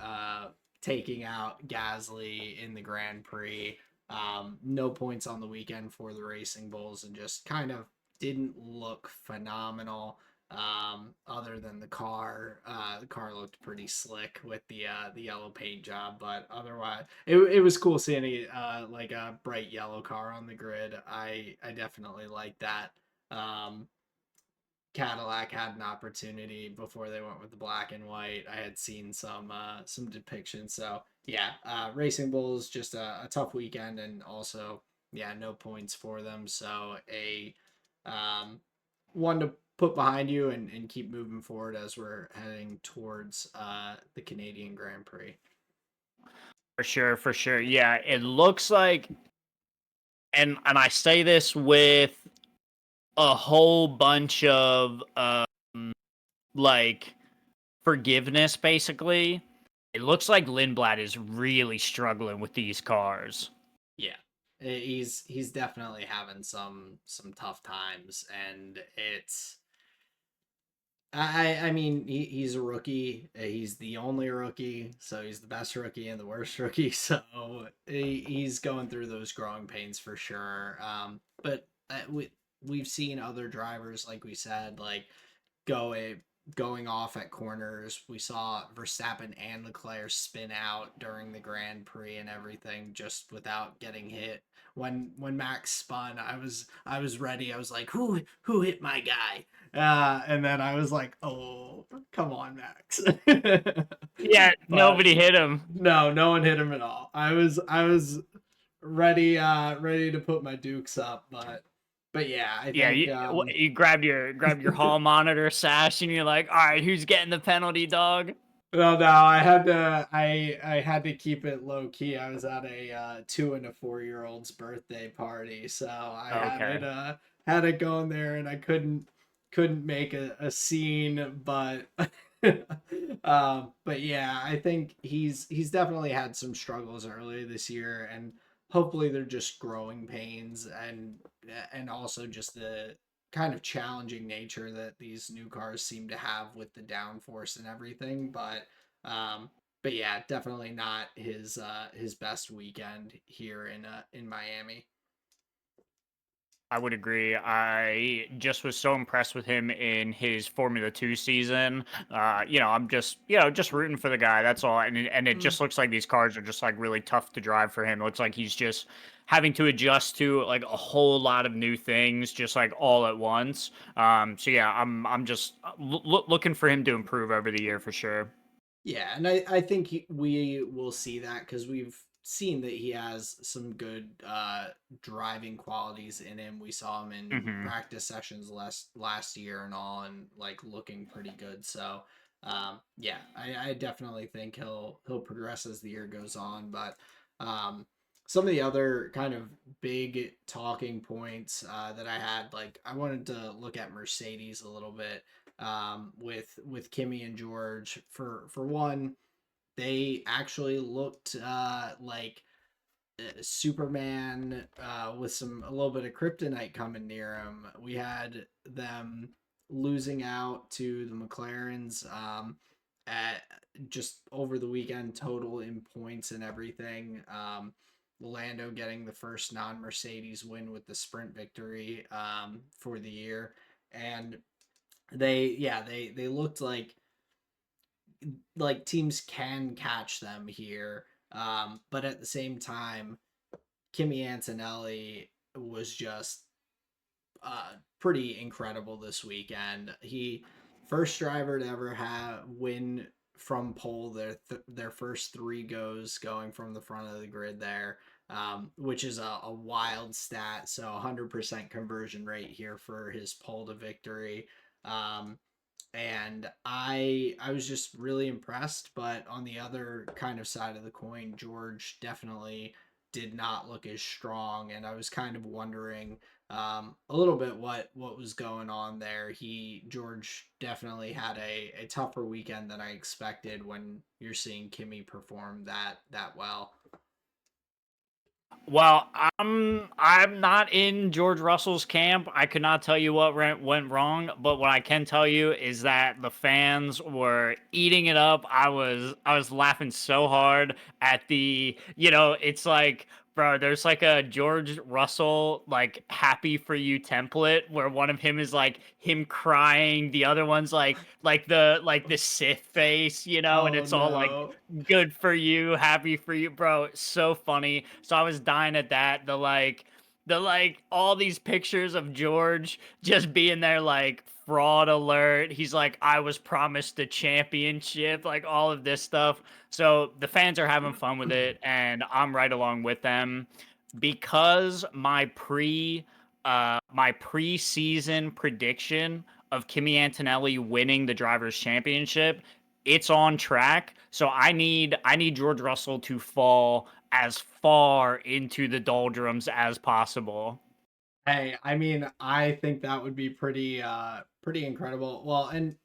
taking out Gasly in the Grand Prix. No points on the weekend for the Racing Bulls, and just kind of didn't look phenomenal. Other than the car, the car looked pretty slick with the yellow paint job, but otherwise, it was cool seeing like a bright yellow car on the grid. I definitely like that. Um, Cadillac had an opportunity before they went with the black and white. I had seen some depictions. So yeah, Racing Bulls just a tough weekend, and also yeah, no points for them. So a um, one to put behind you and keep moving forward as we're heading towards the Canadian Grand Prix. For sure, for sure. Yeah, it looks like, and I say this with a whole bunch of like forgiveness, basically. It looks like Lindblad is really struggling with these cars. Yeah. He's definitely having some tough times, and it's I mean he's a rookie. He's the only rookie, so he's the best rookie and the worst rookie. So he's going through those growing pains for sure. But we've seen other drivers, like we said, like go going off at corners. We saw Verstappen and Leclerc spin out during the Grand Prix and everything just without getting hit. When Max spun, I was ready. I was like, who hit my guy? And then I was like, oh, come on, Max. Yeah, But nobody hit him. no one hit him at all. I was ready to put my dukes up, but yeah, I Yeah, think you grabbed your hall monitor sash, and you're like, all right, who's getting the penalty, dog? no, I had to keep it low key. I was at a 2 and a 4-year-old's birthday party, so I Okay. had it going there, and I couldn't make a scene, but but yeah, I think he's definitely had some struggles earlier this year, and hopefully they're just growing pains, and also just the kind of challenging nature that these new cars seem to have with the downforce and everything. Um, but yeah, definitely not his best weekend here in Miami. I would agree. I just was so impressed with him in his Formula 2 season. I'm just, just rooting for the guy. That's all. And it Mm. just looks like these cars are just like really tough to drive for him. It looks like he's just having to adjust to like a whole lot of new things, just like all at once. So yeah, I'm just looking for him to improve over the year for sure. Yeah, and I think we will see that because we've seen that he has some good driving qualities in him. We saw him in Hmm. practice sessions last year and all, and like looking pretty good. So yeah, I definitely think he'll progress as the year goes on. But um, some of the other kind of big talking points that I had, like I wanted to look at Mercedes a little bit with Kimmy and George. For one, they actually looked like Superman with a little bit of kryptonite coming near him. We had them losing out to the McLarens at just over the weekend total in points and everything. Lando getting the first non-Mercedes win with the sprint victory for the year, and they looked like teams can catch them here. But at the same time, Kimi Antonelli was just pretty incredible this weekend. He first driver to ever have win from pole their first three goes going from the front of the grid there, which is a wild stat. So 100% conversion rate here for his pole to victory. Um, and I was just really impressed. But on the other kind of side of the coin, George definitely did not look as strong, and I was kind of wondering a little bit what was going on there. George definitely had a tougher weekend than I expected when you're seeing Kimmy perform that well. Well, I'm not in George Russell's camp. I could not tell you what went wrong, but what I can tell you is that the fans were eating it up. I was laughing so hard at it's like, bro, there's like a George Russell like happy for you template where one of him is like him crying, the other one's like the Sith face, and Oh it's all like no. good for you, happy for you, bro. It's so funny. So I was dying at that. The all these pictures of George just being there like fraud alert. He's like, I was promised the championship, like all of this stuff. So the fans are having fun with it, and I'm right along with them because my preseason prediction of Kimi Antonelli winning the drivers championship, it's on track. So I need George Russell to fall as far into the doldrums as possible. Hey, I mean, I think that would be pretty incredible. Well, and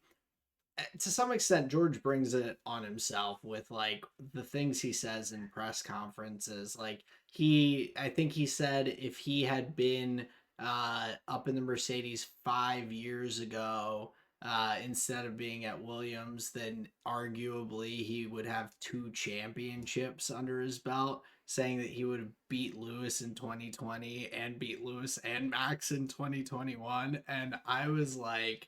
to some extent George brings it on himself with like the things he says in press conferences. Like I think he said if he had been up in the Mercedes 5 years ago instead of being at Williams, then arguably he would have two championships under his belt, saying that he would have beat Lewis in 2020 and beat Lewis and Max in 2021. And I was like,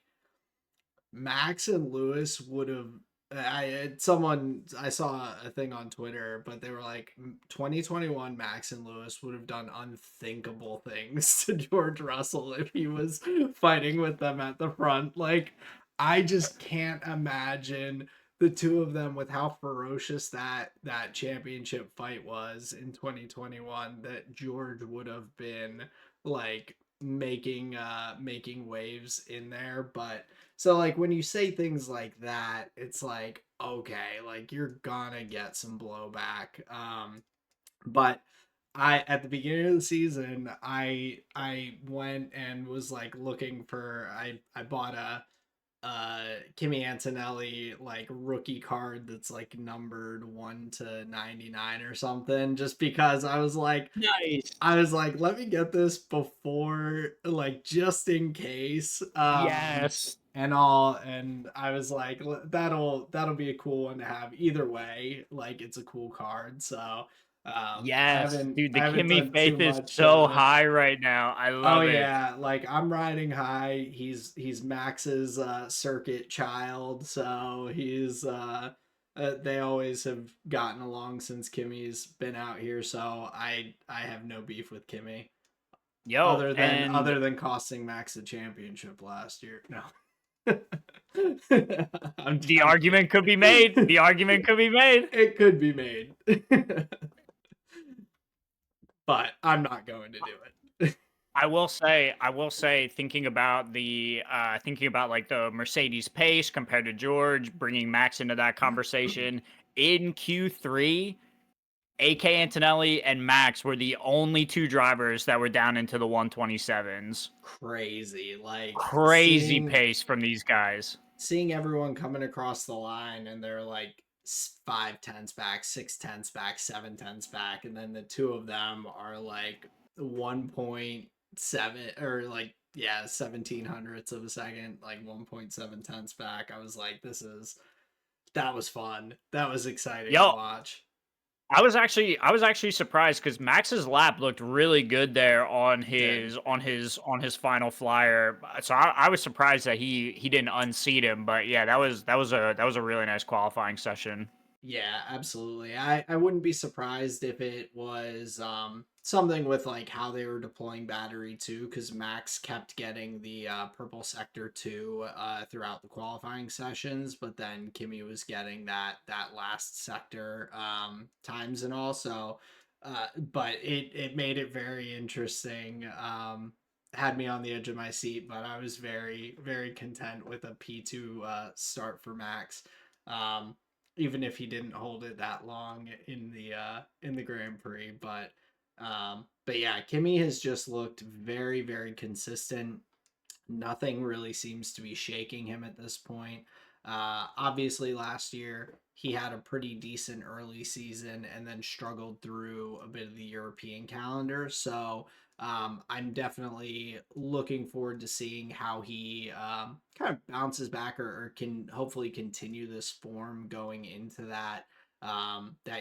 Max and Lewis would have. I saw a thing on Twitter, but they were like 2021 Max and Lewis would have done unthinkable things to George Russell if he was fighting with them at the front. Like I just can't imagine the two of them with how ferocious that championship fight was in 2021 that George would have been like making waves in there. But so like when you say things like that, it's like okay, like you're gonna get some blowback. But I at the beginning of the season, I went and was like looking for I bought a Kimi Antonelli like rookie card that's like numbered 1 to 99 or something, just because Nice. I was like, let me get this before, like, just in case. Yes. And all, and I was like, that'll be a cool one to have either way. Like, it's a cool card. So, Yes. Dude, I the haven't Kimmy done too faith is much. so high right now. I Oh love it. yeah, like I'm riding high. He's Max's circuit child, so they always have gotten along since Kimmy's been out here. So I have no beef with Kimmy Yo, and other than costing Max the championship last year. No. the I'm argument could be made. kidding. The argument could be made. It could be made. But I'm not going to do it. I will say, thinking about like the Mercedes pace compared to George, bringing Max into that conversation in Q3, AK Antonelli and Max were the only two drivers that were down into the 127s. Crazy. Like Crazy pace from these guys. seeing everyone coming across the line and they're like 5 tenths back, 6 tenths back, 7 tenths back, and then the two of them are like 1.7 or like yeah 1700ths of a second, like 1.7 tenths back. I was like, that was fun. That was exciting to Yo, watch. I was actually surprised because Max's lap looked really good there on It did. his final flyer. So I was surprised that he didn't unseat him. But yeah, that was a really nice qualifying session. Yeah, absolutely. I wouldn't be surprised if it was something with like how they were deploying battery too, because Max kept getting the purple sector 2 throughout the qualifying sessions, but then Kimmy was getting that last sector times and all. So but it made it very interesting. Had me on the edge of my seat, but I was very content with a P2 start for Max. Um, Even if he didn't hold it that long in the Grand Prix. But yeah, Kimmy has just looked very consistent. Nothing really seems to be shaking him at this point. Obviously, last year he had a pretty decent early season and then struggled through a bit of the European calendar. So I'm definitely looking forward to seeing how he kind of bounces back or can hopefully continue this form going into that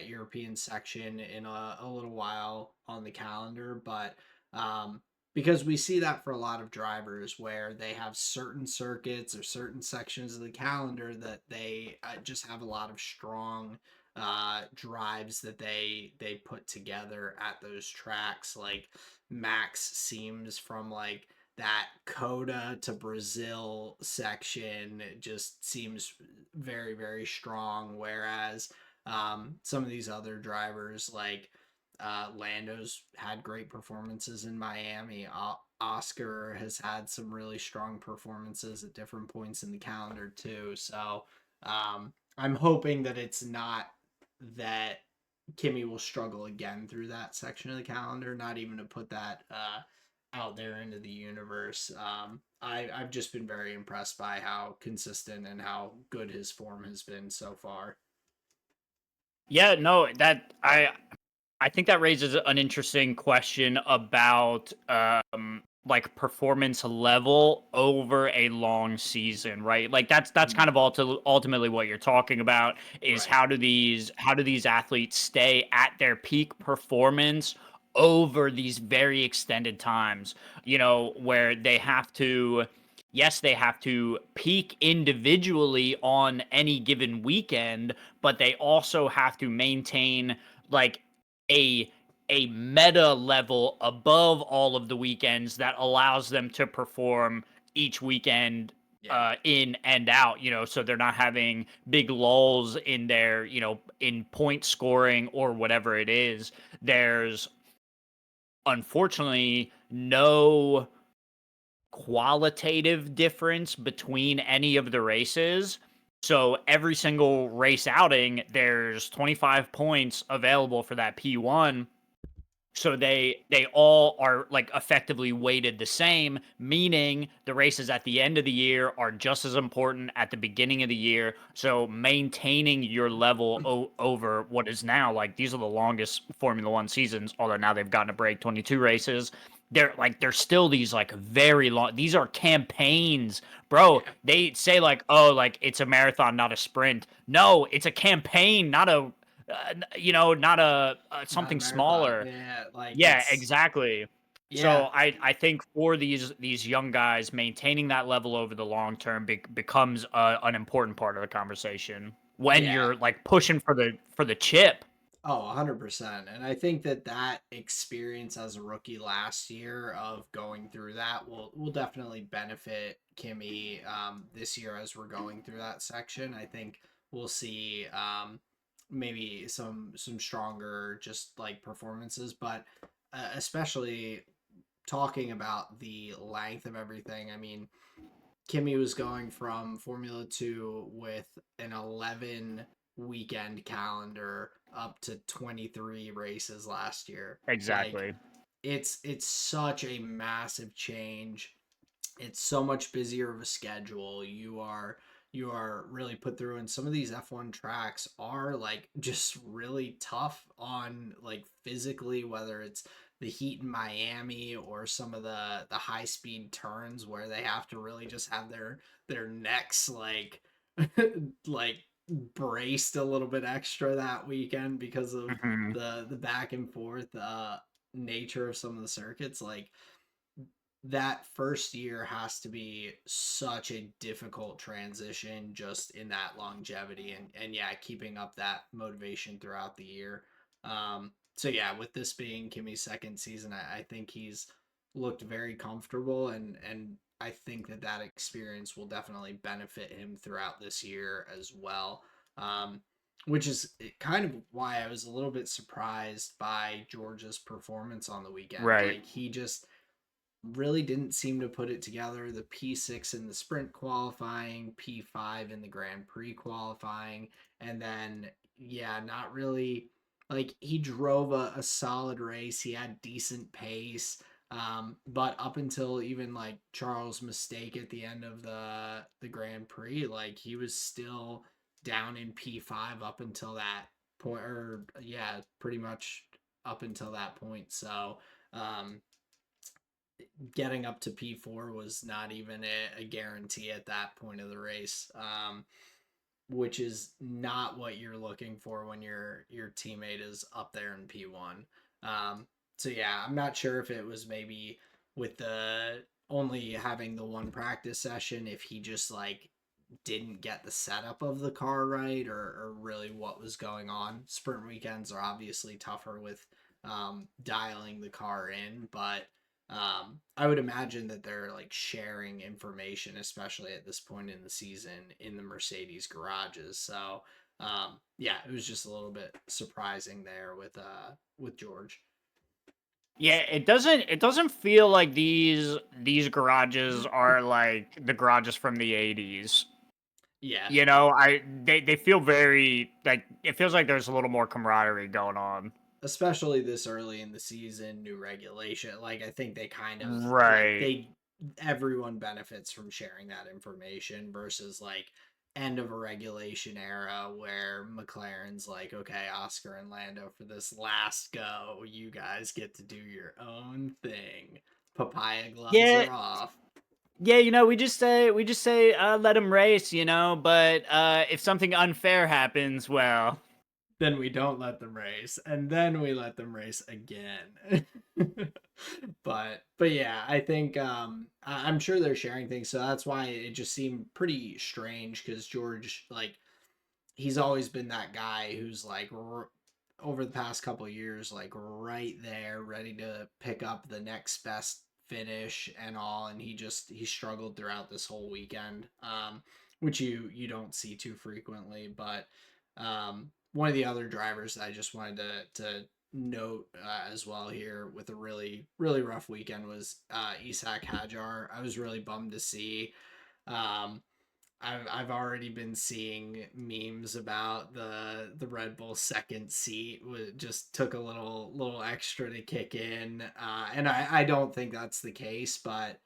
European section in a little while on the calendar. But because we see that for a lot of drivers where they have certain circuits or certain sections of the calendar that they just have a lot of strong drives that they put together at those tracks. Like Max seems from like that Coda to Brazil section just seems very strong, whereas some of these other drivers like Lando's had great performances in Miami. Oscar has had some really strong performances at different points in the calendar too. So I'm hoping that it's not that Kimmy will struggle again through that section of the calendar. Not even to put that out there into the universe. I've just been very impressed by how consistent and how good his form has been so far. Yeah, no, that I think that raises an interesting question about like performance level over a long season, right? Like that's kind of Mm, ultimately what you're talking about is right. how do these athletes stay at their peak performance over these very extended times, where they have to yes, they have to peak individually on any given weekend, but they also have to maintain like a a meta level above all of the weekends that allows them to perform each weekend Yeah. in and out, so they're not having big lulls in their, in point scoring or whatever it is. There's unfortunately no qualitative difference between any of the races. So every single race outing, there's 25 points available for that P1. So they all are like effectively weighted the same, meaning the races at the end of the year are just as important at the beginning of the year. So maintaining your level over what is now like these are the longest Formula One seasons, although now they've gotten a break, 22 races. They're still these like very long. These are campaigns, bro. Yeah. They say like, oh, like it's a marathon, not a sprint. No, it's a campaign, not Not a something marathon. smaller. Yeah, like Yeah, it's exactly. So yeah, I think for these young guys, maintaining that level over the long term becomes an important part of the conversation when yeah. you're like pushing for the chip. Oh, 100%. And I think that that experience as a rookie last year of going through that will definitely benefit Kimmy this year as we're going through that section. I think we'll see maybe some stronger just like performances, but especially talking about the length of everything. I mean, Kimmy was going from Formula 2 with an 11 weekend calendar up to 23 races last year. Like Exactly. it's such a massive change. It's so much busier of a schedule. You are really put through, and some of these F1 tracks are like just really tough on like physically, whether it's the heat in Miami or some of the high speed turns where they have to really just have their necks like like braced a little bit extra that weekend because of Hmm. the back and forth nature of some of the circuits. Like that first year has to be such a difficult transition just in that longevity and yeah, keeping up that motivation throughout the year. So yeah, with this being Kimmy's second season, I think he's looked very comfortable and I think that that experience will definitely benefit him throughout this year as well. Um, which is kind of why I was a little bit surprised by Georgia's performance on the weekend. Right. Like he just really didn't seem to put it together. The P6 in the sprint qualifying, P5 in the Grand Prix qualifying, and then, yeah, not really. Like, he drove a solid race. He had decent pace. But up until even like Charles' mistake at the end of the Grand Prix, like he was still down in P5 up until that point, or yeah, pretty much up until that point. So um, getting up to P4 was not even a guarantee at that point of the race, which is not what you're looking for when your teammate is up there in P1. So yeah, I'm not sure if it was maybe with the only having the one practice session, if he just like didn't get the setup of the car right, or really what was going on. Sprint weekends are obviously tougher with dialing the car in, but I would imagine that they're like sharing information, especially at this point in the season in the Mercedes garages. So Yeah, it was just a little bit surprising there with George. Yeah, it doesn't feel like these garages are like the garages from the 80s. Yeah, You know, they feel very like it feels like there's a little more camaraderie going on. especially this early in the season, new regulation. Like I think they kind of like Right. they everyone benefits from sharing that information versus like end of a regulation era where McLaren's like, okay, Oscar and Lando for this last go, you guys get to do your own thing. Papaya gloves Yeah, are off. yeah, we just say let him race, but if something unfair happens, well, Then we don't let them race, and then we let them race again. But yeah, I think I'm sure they're sharing things, so that's why it just seemed pretty strange because George, like, he's always been that guy who's like over the past couple years, like right there, ready to pick up the next best finish and all, and he struggled throughout this whole weekend, which you don't see too frequently. But one of the other drivers that I just wanted to note as well here with a really rough weekend was Isak Hajar. I was really bummed to see. Um, I've already been seeing memes about the Red Bull second seat just took a little extra to kick in, and I don't think that's the case, but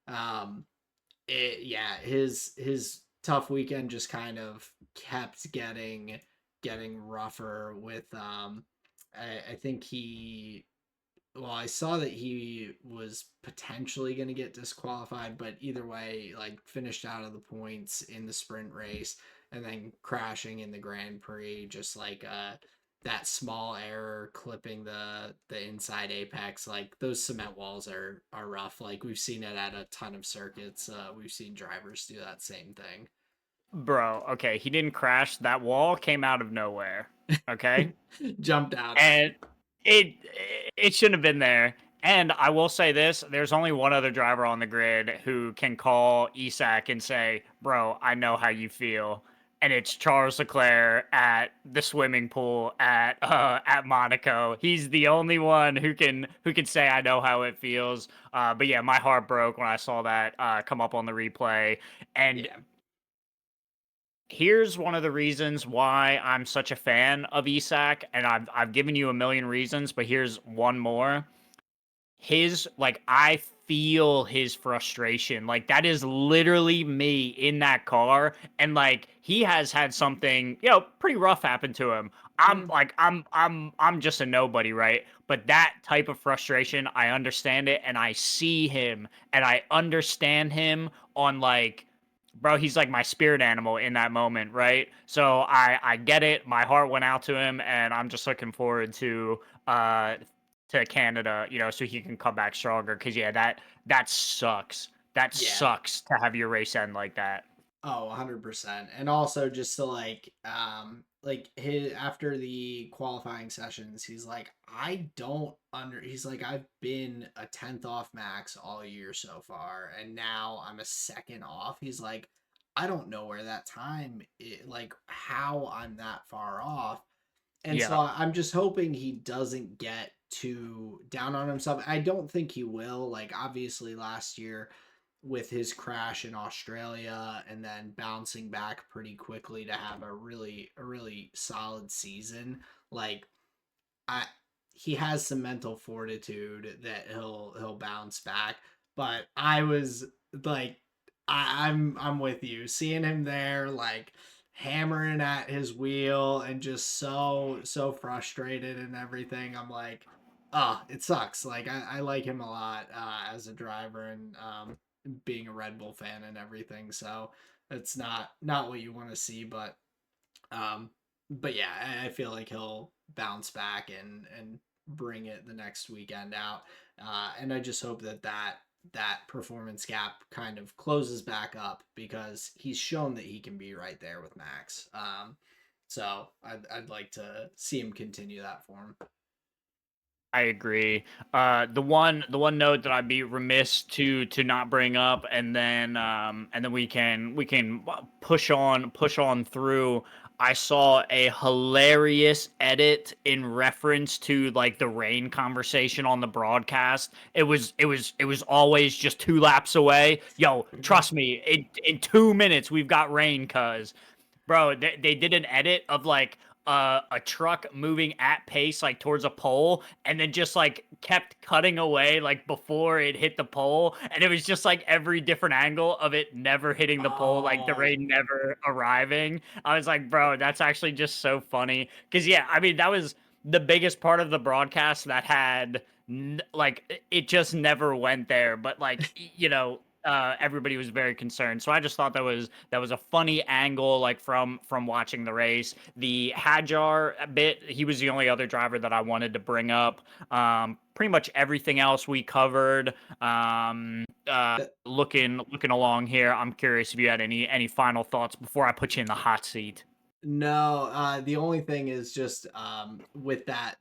um, yeah, his tough weekend just kind of kept getting rougher with I think he well, I saw that he was potentially going to get disqualified, but either way, like finished out of the points in the sprint race and then crashing in the Grand Prix, just like that small error clipping the inside apex. Like those cement walls are rough. Like we've seen it at a ton of circuits. We've seen drivers do that same bro, okay, he didn't crash. That wall came out of nowhere. Okay? thing. Jumped out at him. And it it shouldn't have been there. And I will say this: there's only one other driver on the grid who can call Isak and say, "Bro, I know how you feel," and it's Charles Leclerc at the swimming pool at Monaco. He's the only one who can say, "I know how it feels." But yeah, my heart broke when I saw that come up on the replay. And Yeah. here's one of the reasons why I'm such a fan of Isak, and I've given you a million reasons, but here's one more. His like I feel his frustration. Like that is literally me in that car, and like he has had something, pretty rough happen to him. I'm Mm, like I'm just a nobody, right? But that type of frustration, I understand it, and I see him, and I understand him on like, bro, he's like my spirit animal in that moment, right? So I get it. My heart went out to him, and I'm just looking forward uh to Canada, so he can come back stronger. Cause yeah, that sucks. That yeah. sucks to have your race end like that. Oh, 100%. And also just to like his after the qualifying sessions, he's like he's like I've been a 10th off max all year so far and now I'm a second off. He's like I don't know where that like how I'm that far off. And so Yeah. I'm just hoping he doesn't get too down on himself. I don't think he will. Like obviously last year with his crash in Australia and then bouncing back pretty quickly to have a really solid season. Like I he has some mental fortitude that he'll bounce back. But I was like I'm with you. Seeing him there like hammering at his wheel and just so frustrated and everything. I'm like, oh, it sucks. Like I like him a lot as a driver and being a Red Bull fan and everything. So it's not what you want to see, um, but yeah, I feel like he'll bounce back and bring it the next weekend out. And I just hope that performance gap kind of closes back up because he's shown that he can be right there with Max. So I'd like to see him continue that form. I agree. The one note that I'd be remiss to not bring up, and then we can push on through. I saw a hilarious edit in reference to like the rain conversation on the broadcast. It was always just 2 laps away. Yo, trust me, in 2 minutes we've got rain, cuz. Bro, they did an edit of like a truck moving at pace like towards a pole, and then just like kept cutting away like before it hit the pole, and it was just like every different angle of it never hitting the pole, like the Oh, rain never arriving. I was like, bro, that's actually just so funny. Cause yeah, I mean that was the biggest part of the broadcast that had like it just never went there, but like everybody was very concerned. So I just thought that was a funny angle, like from watching the race. The Hadjar bit, he was the only other driver that I wanted to bring up. Pretty much everything else we covered. that, Looking along here, I'm curious if you had any final thoughts before I put you in the hot seat. no. The only thing is just with that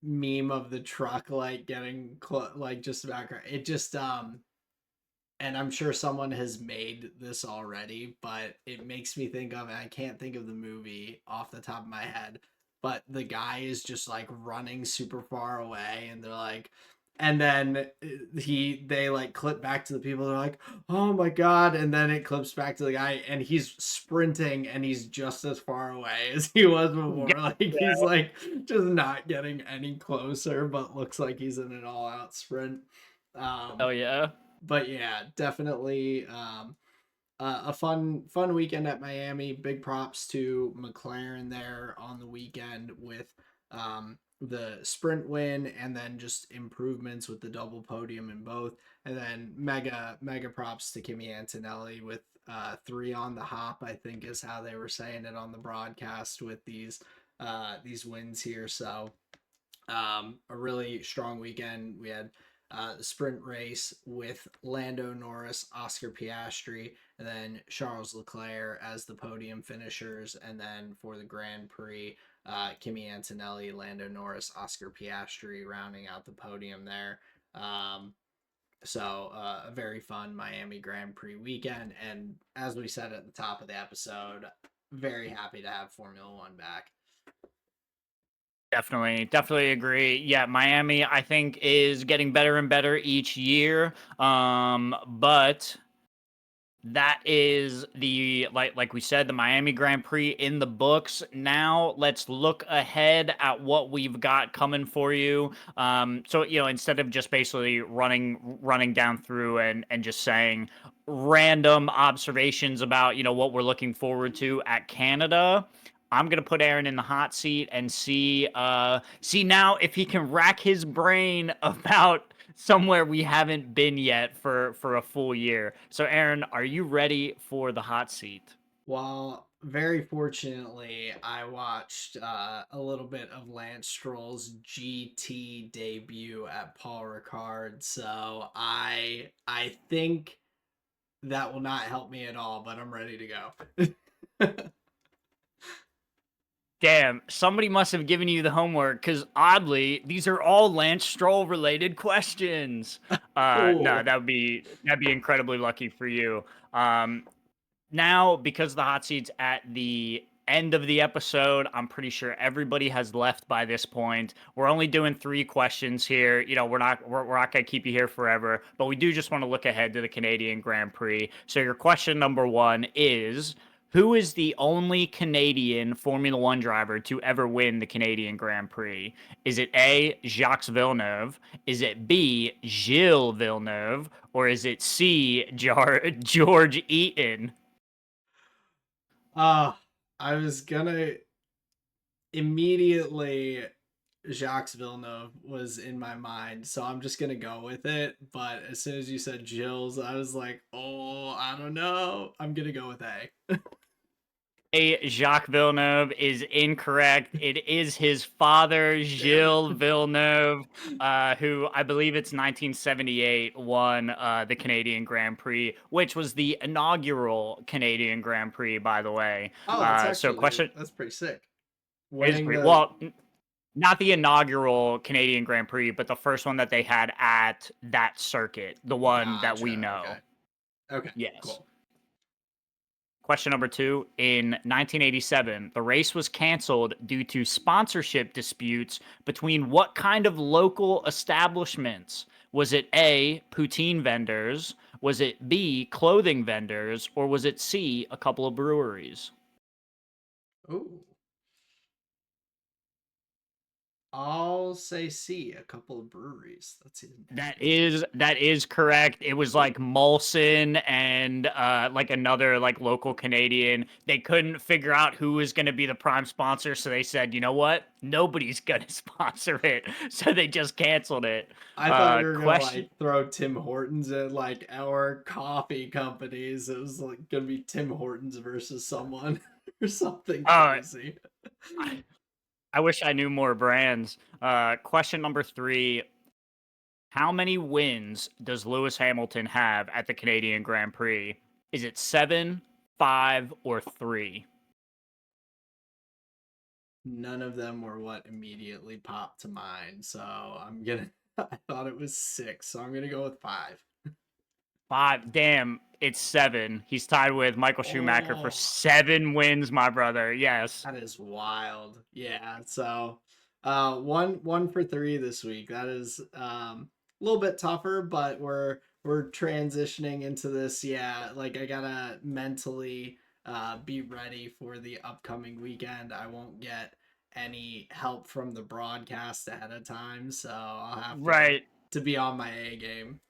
meme of the truck like getting like just about it just and I'm sure someone has made this already, but it makes me think of, and I can't think of the movie off the top of my head, but the guy is just like running super far away, and they're like, and then they like clip back to the people, they're like, oh my god, and then it clips back to the guy, and he's sprinting, and he's just as far away as he was before. Like he's like just not getting any closer, but looks like he's in an all out sprint. Oh Um, yeah. but yeah, definitely a fun weekend at Miami. Big props to McLaren there on the weekend with the sprint win and then just improvements with the double podium in both. And then mega props to Kimi Antonelli with 3 on the hop, I think is how they were saying it on the broadcast with these wins here. So a really strong weekend. We had the sprint race with Lando Norris, Oscar Piastri, and then Charles Leclerc as the podium finishers. And then for the Grand Prix, Kimi Antonelli, Lando Norris, Oscar Piastri rounding out the podium there. A very fun Miami Grand Prix weekend. And as we said at the top of the episode, very happy to have Formula One back. Definitely agree. Yeah, Miami, I think, is getting better and better each year. But that is the like we said, the Miami Grand Prix in the books. Now let's look ahead at what we've got coming for you. So instead of just basically running down through and just saying random observations about what we're looking forward to at Canada. I'm gonna put Aaron in the hot seat and see now if he can rack his brain about somewhere we haven't been yet for a full year. So Aaron, are you ready for the hot seat? Well, very fortunately, I watched a little bit of Lance Stroll's GT debut at Paul Ricard, so I think that will not help me at all, but I'm ready to go. Damn, somebody must have given you the homework because oddly, these are all Lance Stroll related questions. No, Cool. that'd be incredibly lucky for you. Now, because the hot seat's at the end of the episode, I'm pretty sure everybody has left by this point. We're only doing 3 questions here. We're not gonna keep you here forever, but we do just want to look ahead to the Canadian Grand Prix. So your question number one is, who is the only Canadian Formula One driver to ever win the Canadian Grand Prix? Is it A, Jacques Villeneuve? Is it B, Gilles Villeneuve? Or is it C, George Eaton? Uh I was gonna immediately Jacques Villeneuve was in my mind, so I'm just gonna go with it. But as soon as you said Jill's, I was like, oh, I don't know. I'm gonna go with A. A. Jacques Villeneuve is incorrect. It is his father, Damn it. Gilles Villeneuve, who I believe it's 1978 won the Canadian Grand Prix, which was the inaugural Canadian Grand Prix, by the way. Oh, that's So, actually question that's pretty sick. is Winning pretty the well. not the inaugural Canadian Grand Prix, but the first one that they had at that circuit, the one that we Gotcha. know. Okay. Okay. Yes. Cool. Question number 2. In 1987, the race was canceled due to sponsorship disputes between what kind of local establishments? Was it A, poutine vendors? Was it B, clothing vendors? Or was it C, a couple of breweries? Ooh. I'll say C, a couple of breweries. That's even That is correct. It was like Molson and like another like local Canadian. They couldn't figure out who was going to be the prime sponsor, so they said, "You know what? Nobody's going to sponsor it." So they just canceled it. I thought you were gonna Question like throw Tim Hortons at like our coffee companies. It was like gonna be Tim Hortons versus someone or something uh crazy. I, I wish I knew more brands. Question number 3. How many wins does Lewis Hamilton have at the Canadian Grand Prix? Is it 7, 5, or 3? None of them were what immediately popped to mind. So I'm gonna I thought it was six, so I'm gonna go with five. 5. Damn, it's 7. He's tied with Michael Schumacher for Oh, 7 wins, my brother. Yes. that is wild. Yeah, so one for three this week. That is a little bit tougher, but we're transitioning into this. Yeah, like I gotta mentally be ready for the upcoming weekend. I won't get any help from the broadcast ahead of time, so I'll have Right. to be on my A game.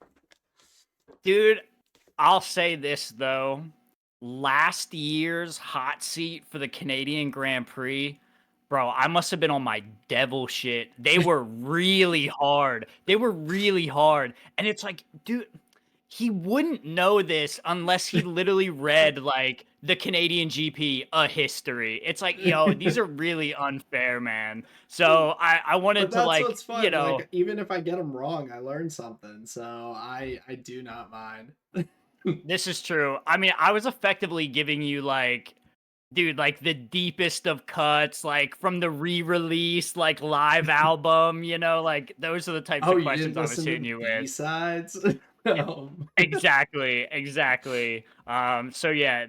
Dude, I'll say this though. Last year's hot seat for the Canadian Grand Prix, bro, I must have been on my devil shit. They were really hard. They were really hard. And it's like, dude, he wouldn't know this unless he literally read like the Canadian GP, a history. It's like, these are really unfair, man. So I But wanted to that's like, what's fun. Like even if I get them wrong, I learn something. So I do not mind. this is true. I mean, I was effectively giving you like, dude, like the deepest of cuts, like from the re-release, like live album, like those are the types Oh, of you didn't questions I was listen to hitting the you B with. sides? Yeah, exactly, exactly. So yeah,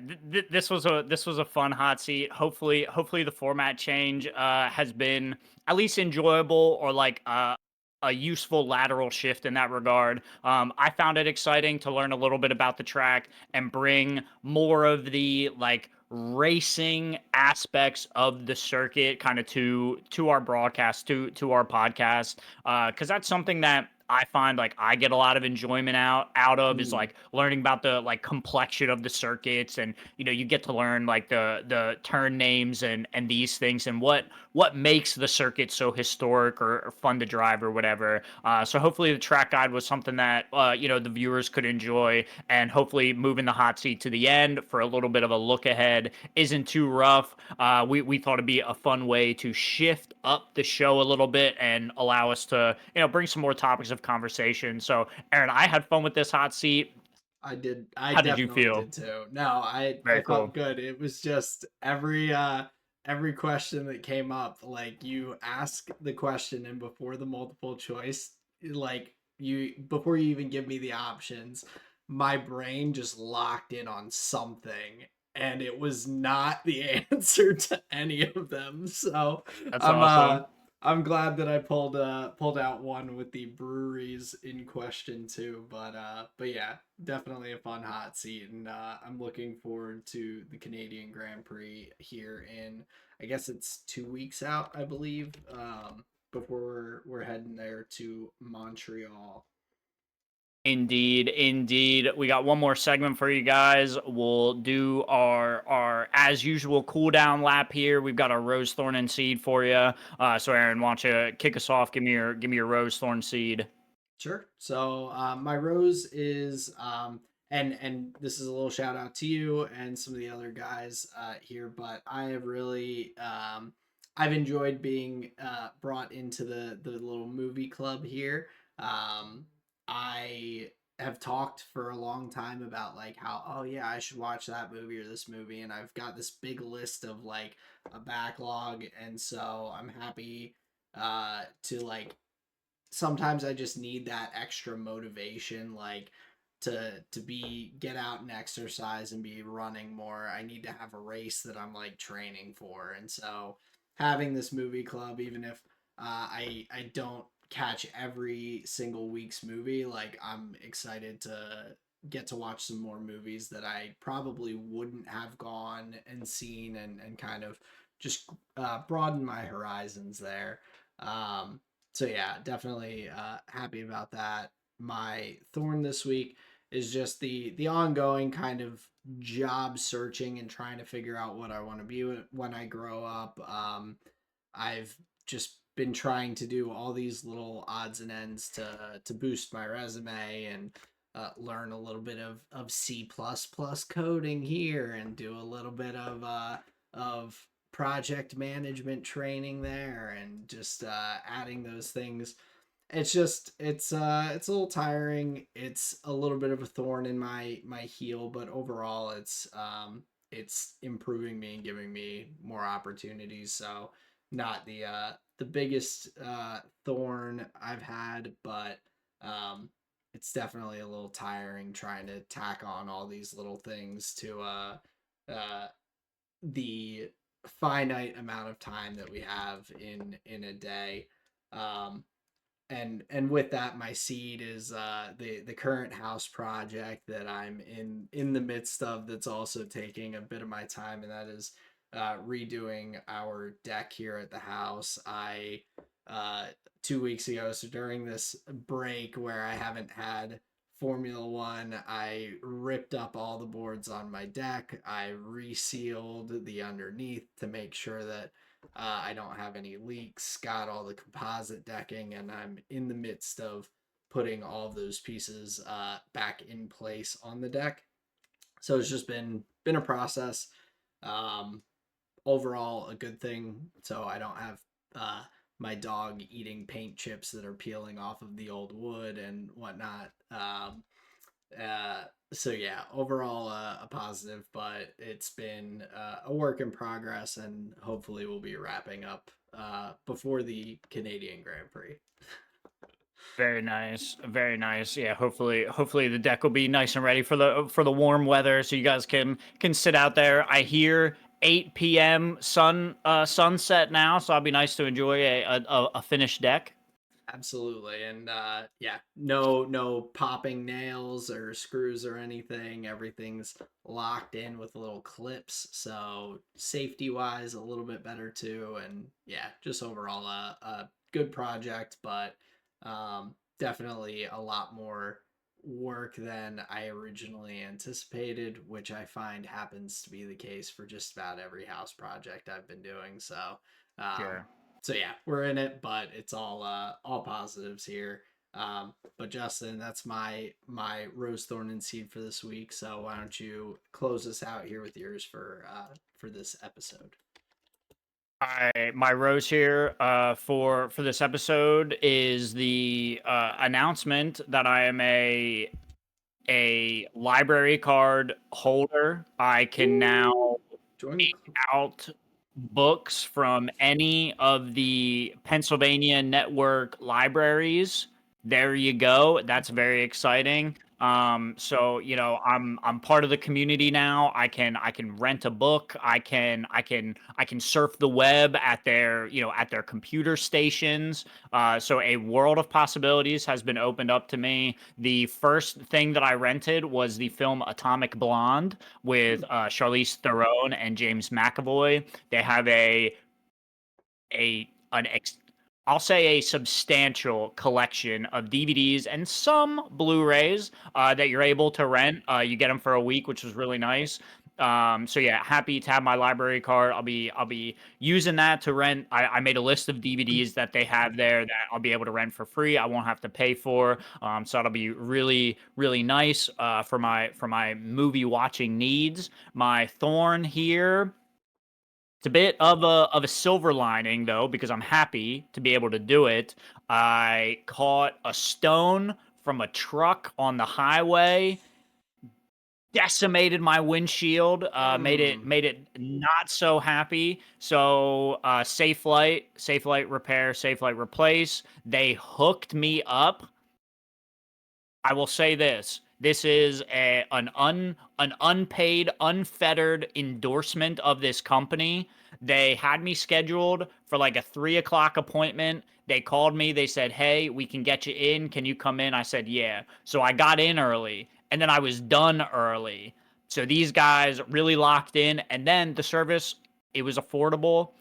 this was a fun hot seat. Hopefully the format change has been at least enjoyable or like a useful lateral shift in that regard. I found it exciting to learn a little bit about the track and bring more of the like racing aspects of the circuit kind of to our broadcast, to our podcast, because that's something that I find like I get a lot of enjoyment out of is Mm. like learning about the like complexion of the circuits, and you get to learn like the turn names and these things and what makes the circuit so historic or fun to drive or whatever. So hopefully the track guide was something that the viewers could enjoy, and hopefully moving the hot seat to the end for a little bit of a look ahead isn't too rough. We thought it'd be a fun way to shift up the show a little bit and allow us to bring some more topics of conversation. So Aaron, I had fun with this hot seat. I did. I How did you definitely feel? did too. No, I Very felt cool. good. It was just every question that came up, like you ask the question and before the multiple choice, like you before you even give me the options, my brain just locked in on something and it was not the answer to any of them. So That's I'm awesome. I'm glad that I pulled out one with the breweries in question too. But yeah, definitely a fun hot seat, and I'm looking forward to the Canadian Grand Prix here in I guess it's 2 weeks out, I believe. Before we're heading there to Montreal. Indeed, indeed. We got one more segment for you guys. We'll do our as usual cool down lap here. We've got our rose thorn and seed for you. So Aaron, why don't you kick us off? Give me your rose thorn seed. Sure. So my rose is and this is a little shout out to you and some of the other guys here, but I have really I've enjoyed being brought into the little movie club here. I have talked for a long time about like how, oh yeah, I should watch that movie or this movie, and I've got this big list of like a backlog, and so I'm happy to like sometimes I just need that extra motivation, like to be get out and exercise and be running more. I need to have a race that I'm like training for, and so having this movie club, even if I don't catch every single week's movie, like I'm excited to get to watch some more movies that I probably wouldn't have gone and seen, and kind of just broaden my horizons there. So yeah, definitely happy about that. My thorn this week is just the ongoing kind of job searching and trying to figure out what I want to be when I grow up. I've just been trying to do all these little odds and ends to boost my resume and learn a little bit of C++ coding here and do a little bit of project management training there and just adding those things. It's a little tiring. It's a little bit of a thorn in my heel, but overall it's improving me and giving me more opportunities. So not the biggest thorn I've had, but it's definitely a little tiring trying to tack on all these little things to uh the finite amount of time that we have in a day. Um, and with that, my seed is the current house project that I'm in the midst of, that's also taking a bit of my time, and that is redoing our deck here at the house. I 2 weeks ago, so during this break where I haven't had Formula One, I ripped up all the boards on my deck. I resealed the underneath to make sure that I don't have any leaks, got all the composite decking, and I'm in the midst of putting all of those pieces back in place on the deck. So it's just been a process. Um, Overall, a good thing. So I don't have my dog eating paint chips that are peeling off of the old wood and whatnot. Uh, so yeah, overall a positive, but it's been a work in progress, and hopefully we'll be wrapping up before the Canadian Grand Prix. Very nice. Very nice. Yeah, hopefully the deck will be nice and ready for the warm weather so you guys can sit out there. I hear 8 p.m. sunset now, so it'll be nice to enjoy a finished deck. Absolutely, and yeah, no popping nails or screws or anything. Everything's locked in with little clips, so safety wise, a little bit better too. And yeah, just overall a good project, but definitely a lot more work than I originally anticipated, which I find happens to be the case for just about every house project I've been doing. Um, Sure. so yeah, we're in it, but it's all positives here. But Justin, that's my rose thorn and seed for this week. So why don't you close us out here with yours for this episode? My rose here for this episode is the announcement that I am a library card holder. I can Woo! now Join the take out books from any of the Pennsylvania network libraries. There you go. That's very exciting. So I'm part of the community now. I can rent a book. I can surf the web at their computer stations. So a world of possibilities has been opened up to me. The first thing that I rented was the film Atomic Blonde with Charlize Theron and James McAvoy. They have a an ex- I'll say a substantial collection of DVDs and some Blu-rays that you're able to rent. You get them for a week, which was really nice. So yeah, happy to have my library card. I'll be using that to rent. I made a list of DVDs that they have there that I'll be able to rent for free. I won't have to pay for. So that'll be really nice for my movie watching needs. My thorn here, it's a bit of a silver lining though, because I'm happy to be able to do it. I caught a stone from a truck on the highway, decimated my windshield, Mm. made it not so happy. So safe light repair, safe light replace. They hooked me up. I will say this. This is an unpaid, unfettered endorsement of this company. They had me scheduled for like a 3 o'clock appointment. They called me. They said, "Hey, we can get you in. Can you come in?" I said, "Yeah." So I got in early, and then I was done early. So these guys really locked in, and then the service, it was affordable.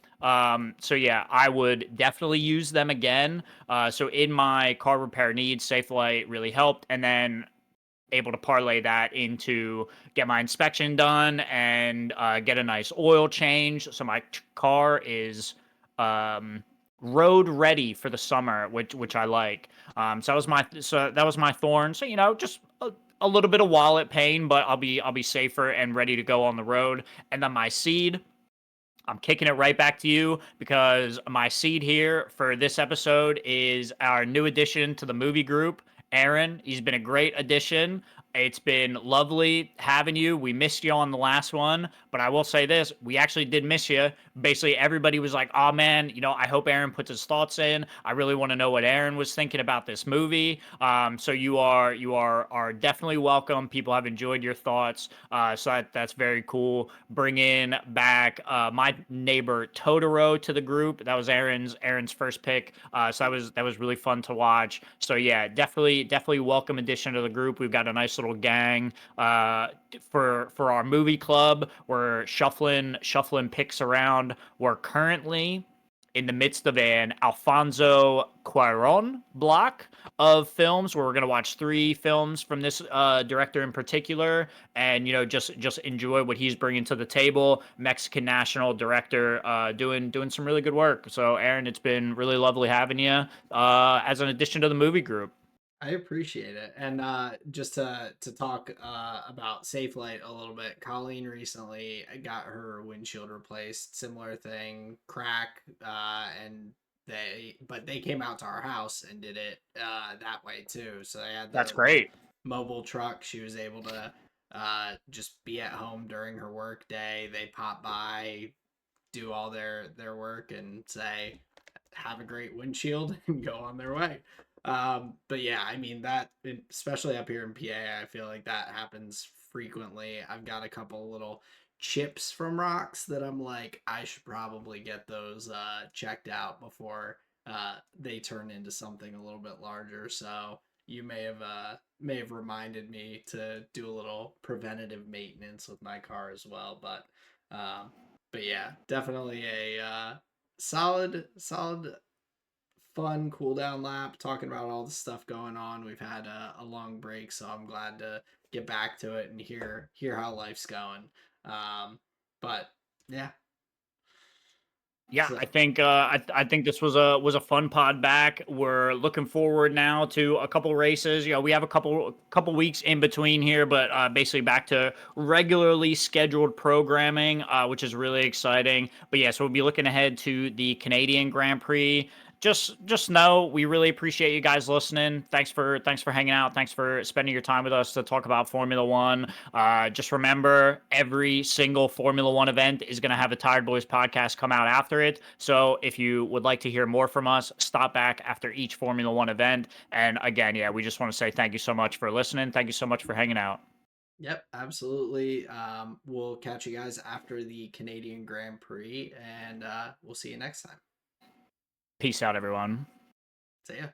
So yeah, I would definitely use them again. So in my car repair needs, Safelite really helped, and then able to parlay that into get my inspection done and get a nice oil change. So my car is um, road ready for the summer, which I like. So that was my thorn. So just a little bit of wallet pain, but I'll be safer and ready to go on the road. And then my seed. I'm kicking it right back to you because my seed here for this episode is our new addition to the movie group, Aaron. He's been a great addition. It's been lovely having you. We missed you on the last one, but I will say this: we actually did miss you. Basically, everybody was like, "Oh man, I hope Aaron puts his thoughts in. I really want to know what Aaron was thinking about this movie." So you are definitely welcome. People have enjoyed your thoughts, so that's very cool. Bring in back my neighbor Totoro to the group. That was Aaron's first pick. So that was really fun to watch. So yeah, definitely welcome addition to the group. We've got a nice little gang for our movie club. We're shuffling picks around. We're currently in the midst of an Alfonso Cuarón block of films where we're going to watch 3 films from this director in particular, and just enjoy what he's bringing to the table. Mexican national director, doing some really good work. So Aaron, it's been really lovely having you as an addition to the movie group. I appreciate it. And just to talk about Safe Light a little bit, Colleen recently got her windshield replaced. Similar thing, crack, and they came out to our house and did it that way too. So they had That's the great. mobile truck. She was able to just be at home during her work day. They pop by, do all their work, and say have a great windshield and go on their way. But yeah, I mean that, especially up here in PA, I feel like that happens frequently. I've got a couple little chips from rocks that I'm like, I should probably get those checked out before they turn into something a little bit larger. So you may have reminded me to do a little preventative maintenance with my car as well. Um, but yeah, definitely a solid fun cool down lap talking about all the stuff going on. We've had a long break, so I'm glad to get back to it and hear how life's going. Um, but yeah, Yeah, so I think this was a fun pod back. We're looking forward now to a couple races. We have a couple weeks in between here, but basically back to regularly scheduled programming, which is really exciting. But yeah, so we'll be looking ahead to the Canadian Grand Prix. Just know we really appreciate you guys listening. Thanks for hanging out. Thanks for spending your time with us to talk about Formula One. Just remember, every single Formula One event is going to have a Tired Boys podcast come out after it. So if you would like to hear more from us, stop back after each Formula One event. And again, yeah, we just want to say thank you so much for listening. Thank you so much for hanging out. yep, absolutely. We'll catch you guys after the Canadian Grand Prix, and we'll see you next time. Peace out, everyone. See ya.